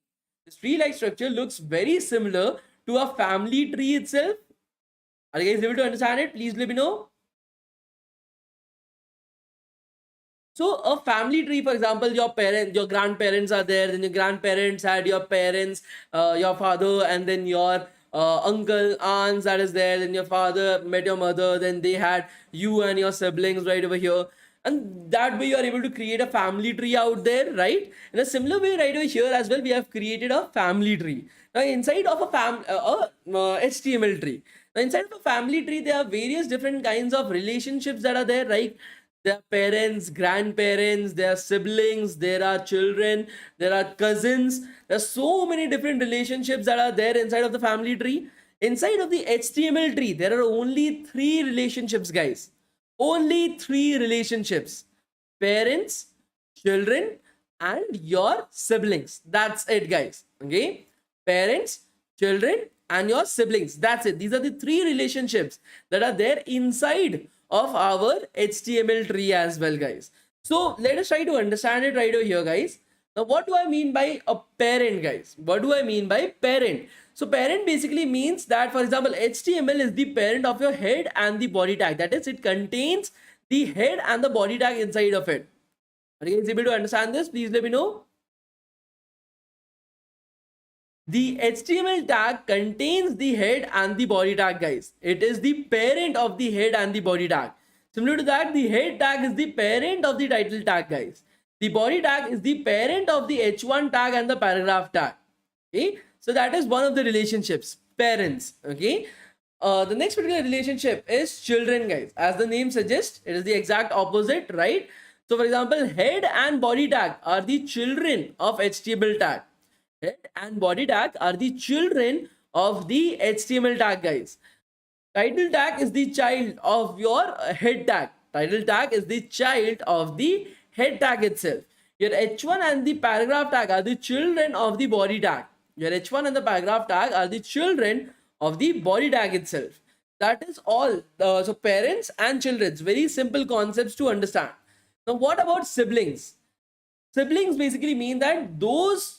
S1: This tree-like structure looks very similar to a family tree itself. Are you guys able to understand it? Please let me know. So a family tree, for example, your parents, your grandparents are there, then your grandparents had your parents, your father, and then your uncle, aunts that is there, then your father met your mother, then they had you and your siblings right over here. and that way you are able to create a family tree out there, right? In a similar way, right over here as well, we have created a family tree. Now inside of a HTML tree, now inside of a family tree, there are various different kinds of relationships that are there, right? There are parents, grandparents, there are siblings, there are children, there are cousins. There are so many different relationships that are there inside of the family tree. Inside of the HTML tree, there are only three relationships, guys. Only three relationships: parents, children, and your siblings. That's it, guys. Okay, parents, children, and your siblings. That's it. These are the three relationships that are there inside of our HTML tree as well, guys. So let us try to understand it right over here, guys. Now, what do I mean by a parent, guys? What do I mean by parent? So parent basically means that, for example, HTML is the parent of your head and the body tag. That is, it contains the head and the body tag inside of it. Are you guys able to understand this? Please let me know. The HTML tag contains the head and the body tag, guys. It is the parent of the head and the body tag. Similar to that, the head tag is the parent of the title tag, guys. The body tag is the parent of the h1 tag and the paragraph tag. Okay, so that is one of the relationships, parents. Okay, the next particular relationship is children, guys. As the name suggests, it is the exact opposite, right? So for example, head and body tag are the children of HTML tag. Head and body tag are the children of the HTML tag, guys. Title tag is the child of your head tag. Title tag is the child of the head tag itself. Your h1 and the paragraph tag are the children of the body tag. Your h1 and the paragraph tag are the children of the body tag itself. That is all. So parents and children, very simple concepts to understand. Now what about siblings? Siblings basically mean that those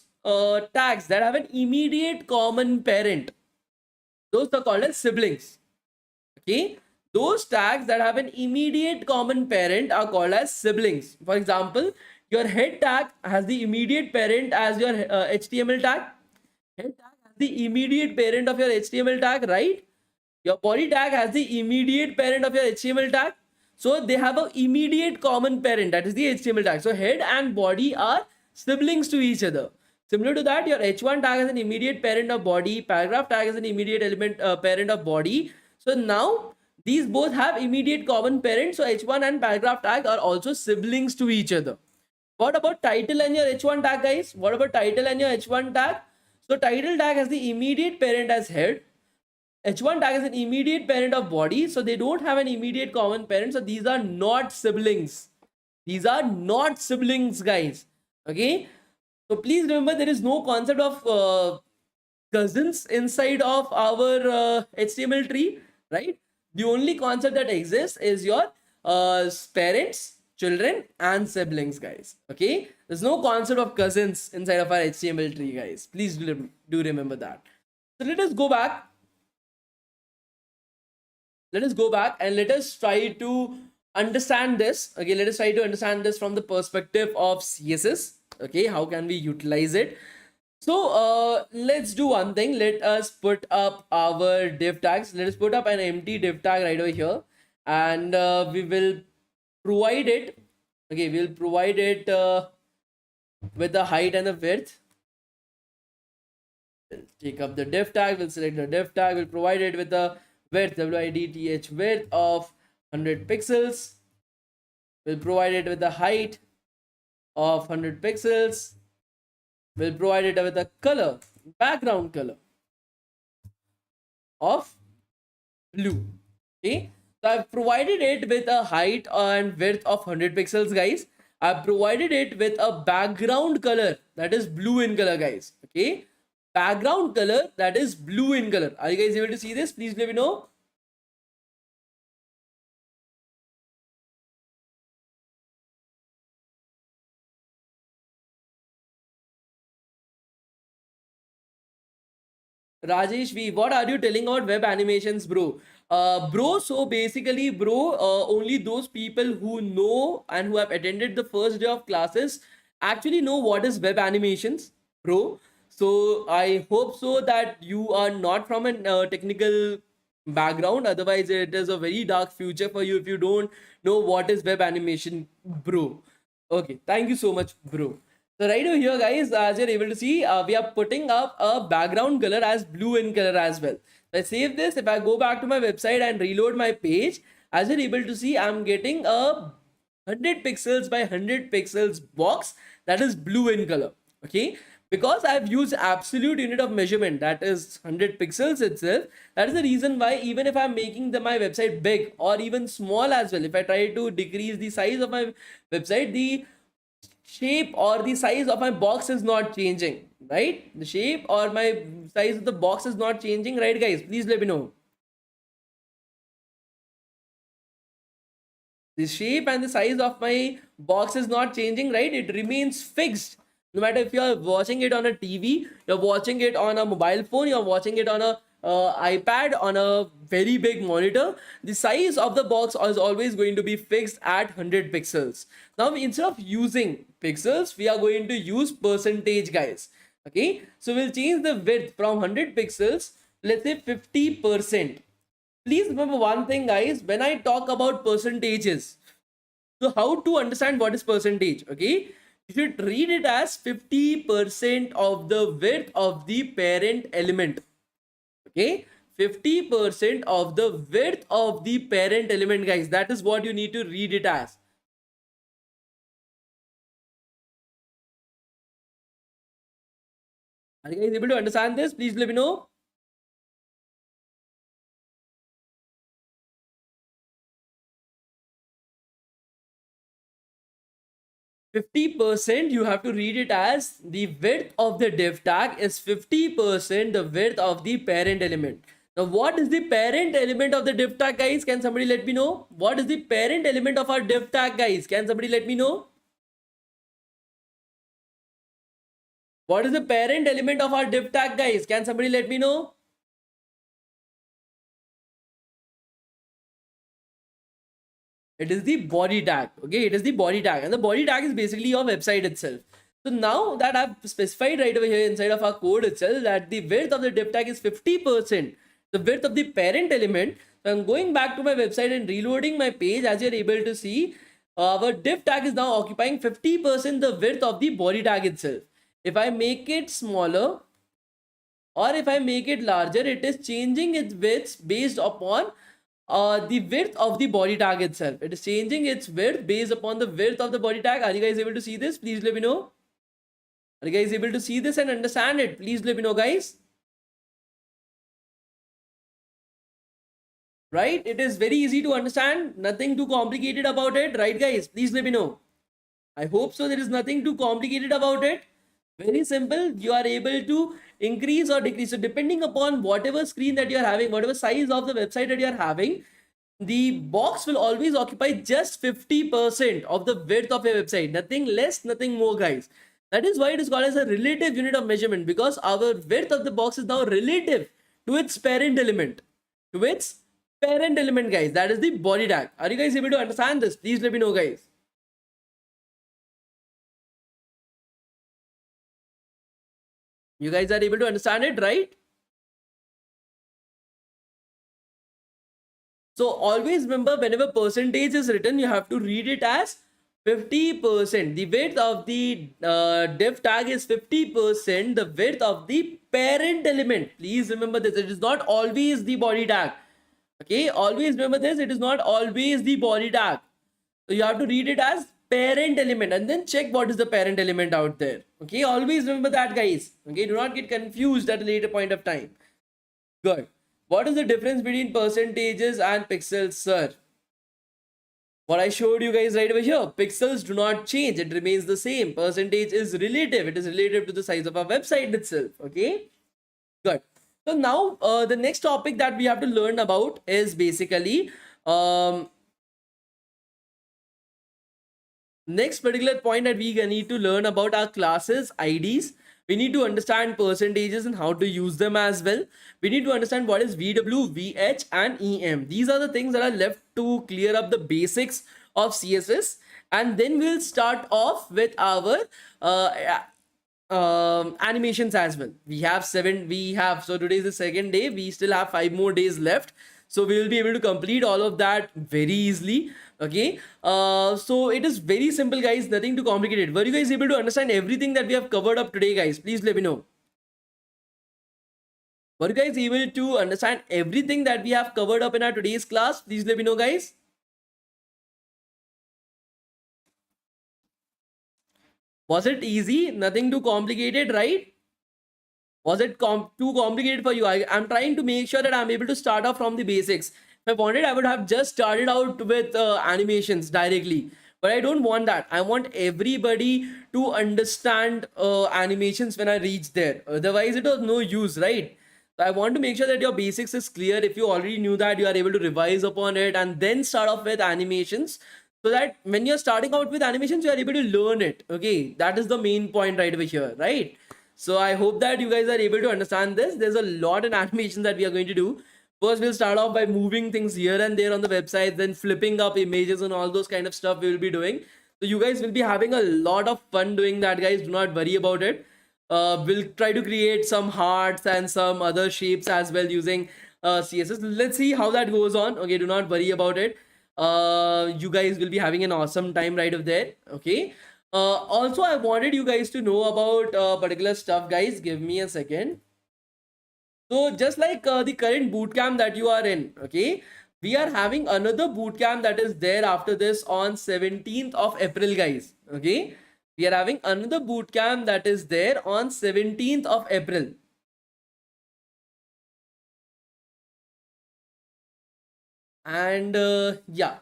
S1: tags that have an immediate common parent, those are called as siblings. Okay, those tags that have an immediate common parent are called as siblings. For example, your head tag has the immediate parent as your HTML tag. Head tag has the immediate parent of your HTML tag, right? Your body tag has the immediate parent of your HTML tag. So they have an immediate common parent, that is the HTML tag. So head and body are siblings to each other. Similar to that, your h1 tag is an immediate parent of body, paragraph tag is an immediate element parent of body. So now these both have immediate common parents. So h1 and paragraph tag are also siblings to each other. What about title and your h1 tag, guys? What about title and your h1 tag? So title tag has the immediate parent as head. H1 tag is an immediate parent of body. So they don't have an immediate common parent. So these are not siblings. These are not siblings, guys. Okay. So please remember, there is no concept of cousins inside of our HTML tree, right? The only concept that exists is your parents, children, and siblings, guys. Okay, there's no concept of cousins inside of our HTML tree, guys. Please do remember that. So let us go back. Let us go back and let us try to understand this. Okay, let us try to understand this from the perspective of CSS. Okay, how can we utilize it? So let's do one thing. Let us put up our div tags. Let us put up an empty div tag right over here, and we will provide it. Okay, we'll provide it with the height and the width. We'll take up the div tag. We'll select the div tag. We'll provide it with the width, width width of 100 pixels. We'll provide it with the height of 100 pixels. We'll provide it with a color, background color of blue. Okay, so I've provided it with a height and width of 100 pixels, guys. I've provided it with a background color that is blue in color, guys. Okay, background color that is blue in color. Are you guys able to see this? Please let me know. Rajesh V, what are you telling about web animations, bro? Bro, so basically, bro, only those people who know and who have attended the first day of classes actually know what is web animations, bro. So I hope so that you are not from a technical background. Otherwise, it is a very dark future for you if you don't know what is web animation, bro. Okay, thank you so much, bro. So right over here, guys, as you're able to see, we are putting up a background color as blue in color as well. If I save this, if I go back to my website and reload my page, as you're able to see, I'm getting a 100 pixels by 100 pixels box that is blue in color. Okay, because I've used absolute unit of measurement, that is 100 pixels itself. That is the reason why even if I'm making my website big or even small as well, if I try to decrease the size of my website, the shape or the size of my box is not changing, right? The shape or my size of the box is not changing, right, guys? Please let me know. The shape and the size of my box is not changing, right? It remains fixed. No matter if you're watching it on a TV, you're watching it on a mobile phone, you're watching it on a iPad, on a very big monitor, the size of the box is always going to be fixed at 100 pixels. Now, instead of using pixels, we are going to use percentage, guys. Okay, so we'll change the width from 100 pixels, let's say 50%. Please remember one thing, guys, when I talk about percentages, so how to understand what is percentage? Okay, you should read it as 50% of the width of the parent element. Okay, 50% of the width of the parent element, guys. That is what you need to read it as. Are you guys able to understand this? Please let me know. 50%, you have to read it as the width of the div tag is 50% the width of the parent element. Now, what is the parent element of the div tag, guys? Can somebody let me know? What is the parent element of our div tag, guys? Can somebody let me know? What is the parent element of our div tag, guys? Can somebody let me know? It is the body tag. Okay, it is the body tag, and the body tag is basically your website itself. So now that I've specified right over here inside of our code itself that the width of the div tag is 50%, the width of the parent element. So I'm going back to my website and reloading my page. As you're able to see, our div tag is now occupying 50% the width of the body tag itself. If I make it smaller or if I make it larger, it is changing its width based upon the width of the body tag itself. It is changing its width based upon the width of the body tag. Are you guys able to see this? Please let me know. Are you guys able to see this and understand it? Please let me know, guys. Right? It is very easy to understand. Nothing too complicated about it. Right, guys? Please let me know. I hope so. There is nothing too complicated about it. Very simple. You are able to increase or decrease. So depending upon whatever screen that you are having, whatever size of the website that you are having, the box will always occupy just 50% of the width of your website. Nothing less, nothing more, guys. That is why it is called as a relative unit of measurement, because our width of the box is now relative to its parent element. To its parent element, guys. That is the body tag. Are you guys able to understand this? Please let me know, guys. You guys are able to understand it, right? So always remember, whenever percentage is written, you have to read it as 50%. The width of the div tag is 50%. The width of the parent element. Please remember this. It is not always the body tag. Okay, always remember this. It is not always the body tag. So you have to read it as parent element and then check what is the parent element out there. Okay, always remember that, guys. Okay, do not get confused at a later point of time. Good. What is the difference between percentages and pixels, sir? What I showed you guys right over here. Pixels do not change. It remains the same. Percentage is relative. It is relative to the size of our website itself. Okay. Good. So now the next topic that we have to learn about is basically next particular point that we need to learn about our classes IDs. We need to understand percentages and how to use them as well. We need to understand what is VW, VH and EM. These are the things that are left to clear up the basics of CSS. And then we'll start off with our animations as well. So today is the second day. We still have 5 more days left. So we will be able to complete all of that very easily. Okay. So it is very simple, guys. Nothing too complicated. Were you guys able to understand everything that we have covered up today, guys? Please let me know. Were you guys able to understand everything that we have covered up in our today's class? Please let me know, guys. Was it easy? Nothing too complicated, right? Was it too complicated for you? I'm trying to make sure that I'm able to start off from the basics. If I wanted, I would have just started out with animations directly. But I don't want that. I want everybody to understand animations when I reach there. Otherwise, it was no use, right? So I want to make sure that your basics is clear. If you already knew that, you are able to revise upon it and then start off with animations, so that when you're starting out with animations, you are able to learn it. Okay, that is the main point right over here, right? So I hope that you guys are able to understand this. There's a lot in animation that we are going to do. First, we'll start off by moving things here and there on the website, then flipping up images and all those kind of stuff we will be doing. So you guys will be having a lot of fun doing that, guys. Do not worry about it. We'll try to create some hearts and some other shapes as well using CSS. Let's see how that goes on. Okay, do not worry about it. You guys will be having an awesome time right over there. Okay. Also, I wanted you guys to know about particular stuff, guys. Give me a second. So just like the current bootcamp that you are in, okay, we are having another bootcamp that is there after this on 17th of April, guys. Okay, we are having another bootcamp that is there on 17th of April. And yeah,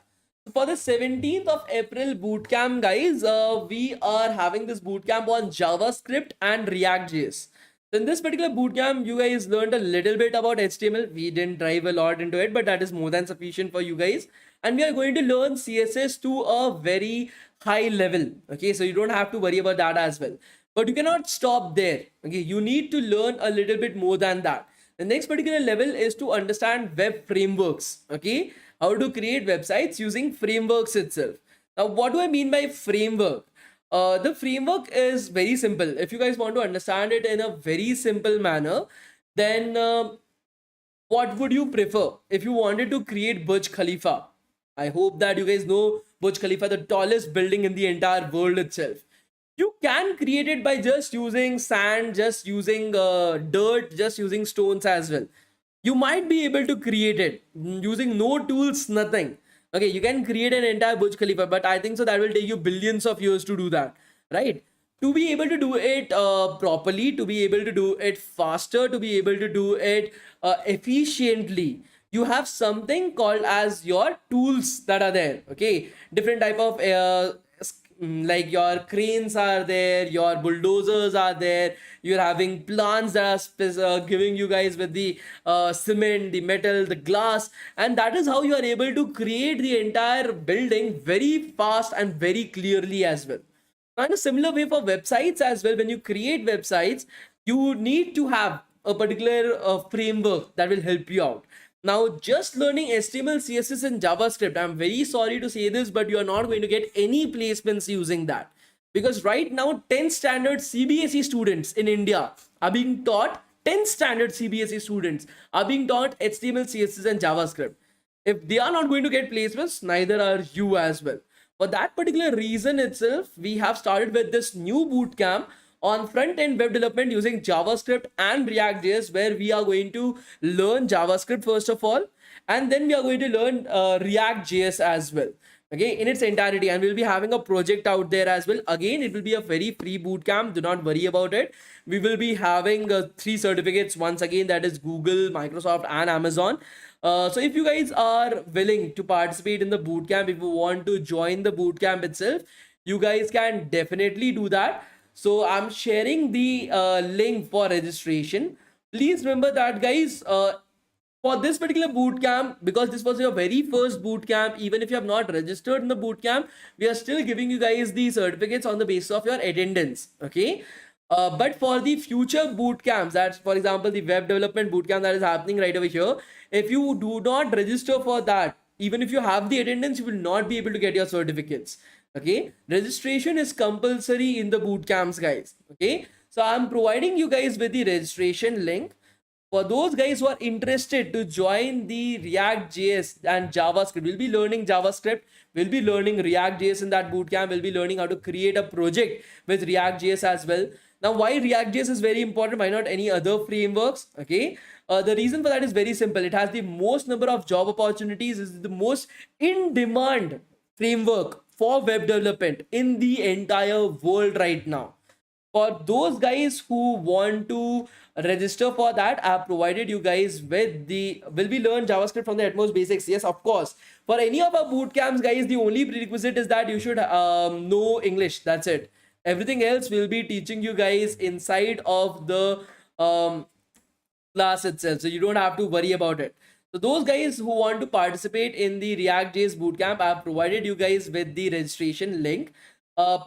S1: for the 17th of April bootcamp, guys, we are having this bootcamp on JavaScript and React.js. So in this particular bootcamp, you guys learned a little bit about HTML. We didn't dive a lot into it, but that is more than sufficient for you guys. And we are going to learn CSS to a very high level. Okay, so you don't have to worry about that as well. But you cannot stop there. Okay, you need to learn a little bit more than that. The next particular level is to understand web frameworks. Okay, how to create websites using frameworks itself. Now, what do I mean by framework? The framework is very simple. If you guys want to understand it in a very simple manner, then what would you prefer if you wanted to create Burj Khalifa? I hope that you guys know Burj Khalifa, the tallest building in the entire world itself. You can create it by just using sand, just using dirt, just using stones as well. You might be able to create it using no tools, nothing. Okay, you can create an entire Burj Khalifa, but I think so that will take you billions of years to do that, right? To be able to do it properly, to be able to do it faster, to be able to do it efficiently, you have something called as your tools that are there. Okay, different type of like your cranes are there, your bulldozers are there, you're having plants that are giving you guys with the cement, the metal, the glass, and that is how you are able to create the entire building very fast and very clearly as well. And a similar way for websites as well. When you create websites, you need to have a particular framework that will help you out. Now, just learning HTML, CSS, and JavaScript, I'm very sorry to say this, but you are not going to get any placements using that. Because right now, 10 standard CBSE students in India are being taught, 10 standard CBSE students are being taught HTML, CSS, and JavaScript. If they are not going to get placements, neither are you as well. For that particular reason itself, we have started with this new bootcamp on front-end web development using JavaScript and React.js, where we are going to learn JavaScript first of all, and then we are going to learn React.js as well, okay, in its entirety. And we'll be having a project out there as well. Again, it will be a very free bootcamp. Do not worry about it. We will be having 3 certificates once again, that is Google, Microsoft, and Amazon. So if you guys are willing to participate in the bootcamp, if you want to join the bootcamp itself, you guys can definitely do that. So I'm sharing the link for registration. Please remember that, guys, for this particular bootcamp, because this was your very first bootcamp, even if you have not registered in the bootcamp, we are still giving you guys the certificates on the basis of your attendance. Okay. But for the future boot camps, that's for example the web development bootcamp that is happening right over here, if you do not register for that, even if you have the attendance, you will not be able to get your certificates. Okay, registration is compulsory in the boot camps, guys. Okay, so I'm providing you guys with the registration link. For those guys who are interested to join the React JS and JavaScript, we'll be learning JavaScript, we'll be learning React JS in that bootcamp, we'll be learning how to create a project with React JS as well. Now, why React JS is very important, why not any other frameworks? Okay, the reason for that is very simple. It has the most number of job opportunities, is the most in demand framework for web development in the entire world right now. For those guys who want to register for that, I have provided you guys with the will we learn JavaScript from the utmost basics. Yes, of course. For any of our boot camps, guys, the only prerequisite is that you should know English. That's it. Everything else will be teaching you guys inside of the class itself, so you don't have to worry about it. So those guys who want to participate in the React.js bootcamp, I have provided you guys with the registration link.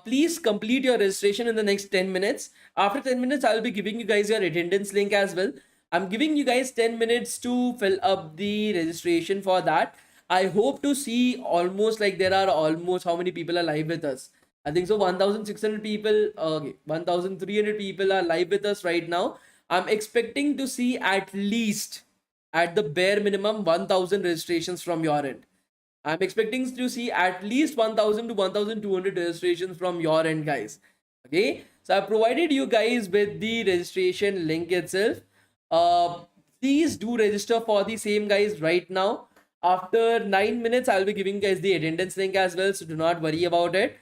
S1: Please complete your registration in the next 10 minutes. After 10 minutes, I'll be giving you guys your attendance link as well. I'm giving you guys 10 minutes to fill up the registration for that. I hope to see almost like there are almost how many people are live with us. I think so 1,600 people, okay, 1,300 people are live with us right now. I'm expecting to see at least, at the bare minimum, 1,000 registrations from your end. I'm expecting to see at least 1,000 to 1,200 registrations from your end, guys. Okay, so I provided you guys with the registration link itself. Please do register for the same, guys, right now. After 9 minutes, I'll be giving you guys the attendance link as well, so do not worry about it.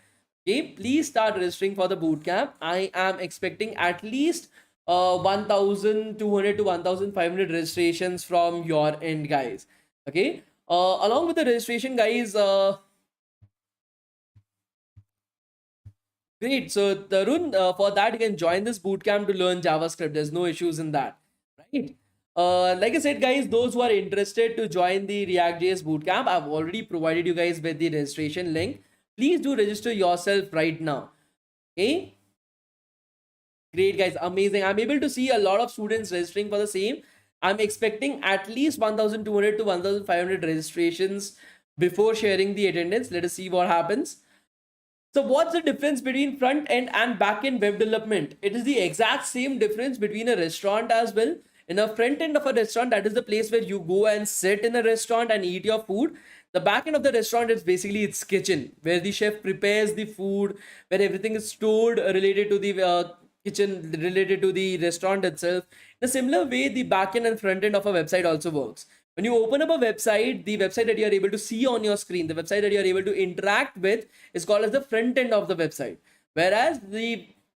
S1: Okay, please start registering for the bootcamp. I am expecting at least 1,200 to 1,500 registrations from your end, guys. Okay, along with the registration, guys, great. So Tarun, for that you can join this bootcamp to learn JavaScript. There's no issues in that, right? Like I said, guys, those who are interested to join the React.js bootcamp, I've already provided you guys with the registration link. Please do register yourself right now. Okay, great, guys, amazing. I'm able to see a lot of students registering for the same. I'm expecting at least 1,200 to 1,500 registrations before sharing the attendance. Let us see what happens. So what's the difference between front end and back end web development? It is the exact same difference between a restaurant as well. In a front end of a restaurant, that is the place where you go and sit in a restaurant and eat your food. The back end of the restaurant is basically its kitchen, where the chef prepares the food, where everything is stored related to the kitchen, related to the restaurant itself. In a similar way, the back end and front end of a website also works. When you open up a website, the website that you are able to see on your screen, the website that you are able to interact with is called as the front end of the website. Whereas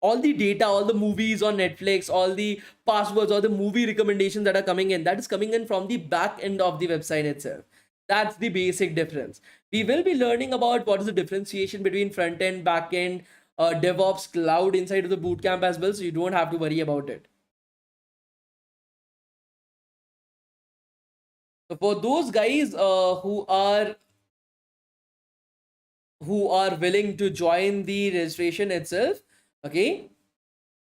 S1: all the data, all the movies on Netflix, all the passwords, all the movie recommendations that are coming in, that is coming in from the back end of the website itself. That's the basic difference. We will be learning about what is the differentiation between front end, back end, DevOps, cloud inside of the bootcamp as well, so you don't have to worry about it. So for those guys who are willing to join the registration itself, okay,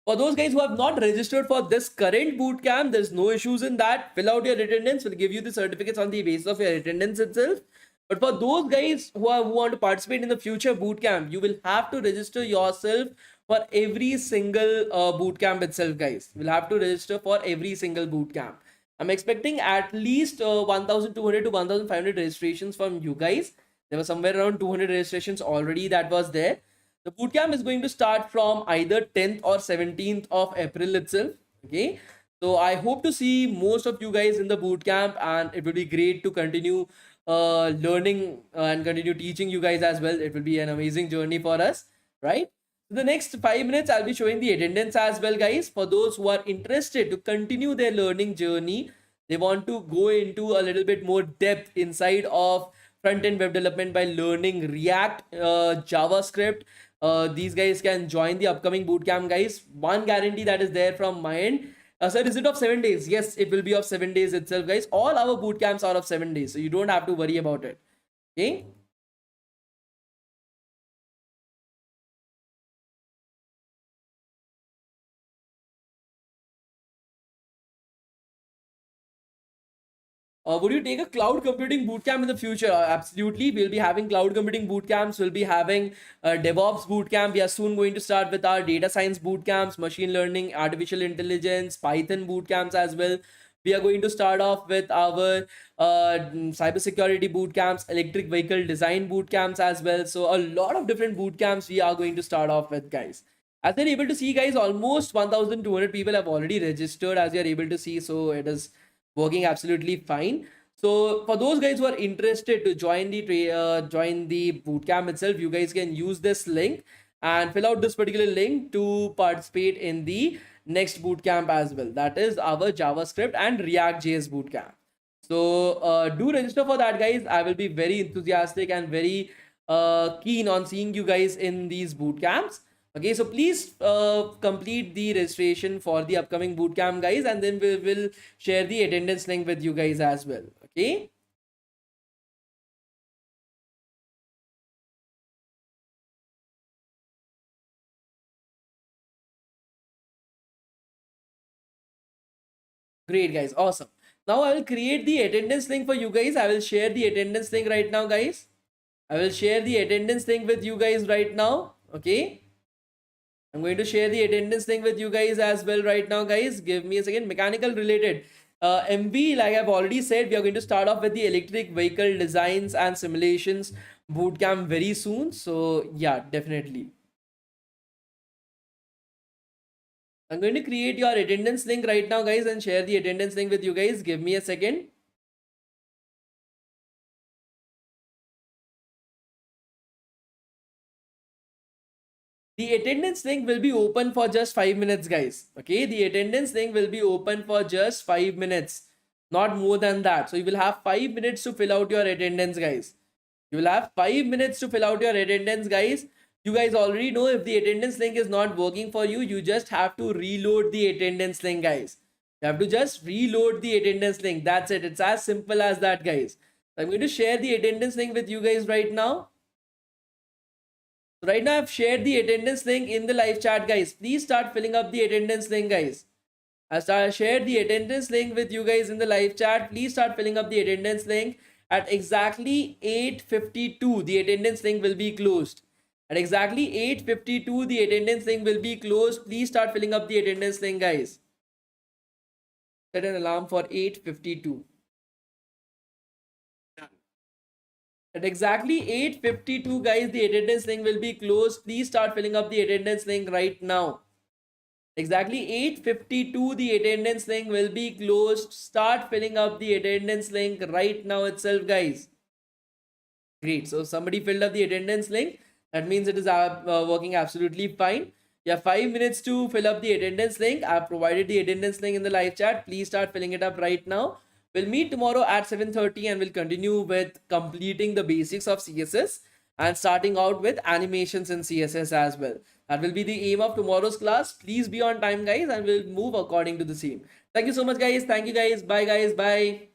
S1: for those guys who have not registered for this current bootcamp, there's no issues in that. Fill out your attendance. We'll give you the certificates on the basis of your attendance itself. But for those guys who want to participate in the future bootcamp, you will have to register yourself for every single bootcamp itself, guys. You'll have to register for every single bootcamp. I'm expecting at least 1,200 to 1,500 registrations from you guys. There was somewhere around 200 registrations already that was there. The bootcamp is going to start from either 10th or 17th of April itself. Okay, so I hope to see most of you guys in the bootcamp, and it will be great to continue learning and continue teaching you guys as well. It will be an amazing journey for us, right? The next 5 minutes, I'll be showing the attendance as well, guys. For those who are interested to continue their learning journey, they want to go into a little bit more depth inside of front-end web development by learning React, JavaScript. These guys can join the upcoming bootcamp, guys. One guarantee that is there from my end. Sir, is it of 7 days? Yes, it will be of 7 days itself, guys. All our bootcamps are of 7 days, so you don't have to worry about it. Okay. Would you take a cloud computing bootcamp in the future? Absolutely. We'll be having cloud computing bootcamps. We'll be having DevOps bootcamp. We are soon going to start with our data science bootcamps, machine learning, artificial intelligence, Python bootcamps as well. We are going to start off with our cybersecurity boot camps, electric vehicle design boot camps as well. So a lot of different boot camps we are going to start off with, guys. As you're able to see, guys, almost 1,200 people have already registered, as you're able to see. So it is working absolutely fine. So for those guys who are interested to join the bootcamp itself, you guys can use this link and fill out this particular link to participate in the next bootcamp as well. That is our JavaScript and React JS bootcamp. So do register for that, guys. I will be very enthusiastic and very keen on seeing you guys in these bootcamps. Okay, so please complete the registration for the upcoming bootcamp, guys, and then we will share the attendance link with you guys as well. Okay. Great, guys. Awesome. Now I will create the attendance link for you guys. I will share the attendance link right now, guys. I will share the attendance link with you guys right now. Okay. I'm going to share the attendance link with you guys as well right now, guys. Give me a second. Mechanical related. MV, like I've already said, we are going to start off with the electric vehicle designs and simulations bootcamp very soon. So yeah, definitely. I'm going to create your attendance link right now, guys, and share the attendance link with you guys. Give me a second. The attendance link will be open for just 5 minutes, guys. Okay, the attendance link will be open for just 5 minutes, not more than that. So you will have 5 minutes to fill out your attendance, guys. You will have 5 minutes to fill out your attendance, guys. You guys already know if the attendance link is not working for you, you just have to reload the attendance link, guys. You have to just reload the attendance link. That's it. It's as simple as that, guys. I'm going to share the attendance link with you guys right now. Right now, I've shared the attendance link in the live chat, guys. Please start filling up the attendance link, guys. I shared the attendance link with you guys in the live chat. Please start filling up the attendance link. At exactly 8:52, the attendance link will be closed. At exactly 8:52, the attendance link will be closed. Please start filling up the attendance link, guys. Set an alarm for 8:52. At exactly 8:52, guys, the attendance link will be closed. Please start filling up the attendance link right now. Exactly 8:52, the attendance link will be closed. Start filling up the attendance link right now itself, guys. Great. So somebody filled up the attendance link. That means it is working absolutely fine. You have 5 minutes to fill up the attendance link. I've provided the attendance link in the live chat. Please start filling it up right now. We'll meet tomorrow at 7:30 and we'll continue with completing the basics of CSS and starting out with animations in CSS as well. That will be the aim of tomorrow's class. Please be on time, guys, and we'll move according to the same. Thank you so much, guys. Thank you, guys. Bye, guys. Bye.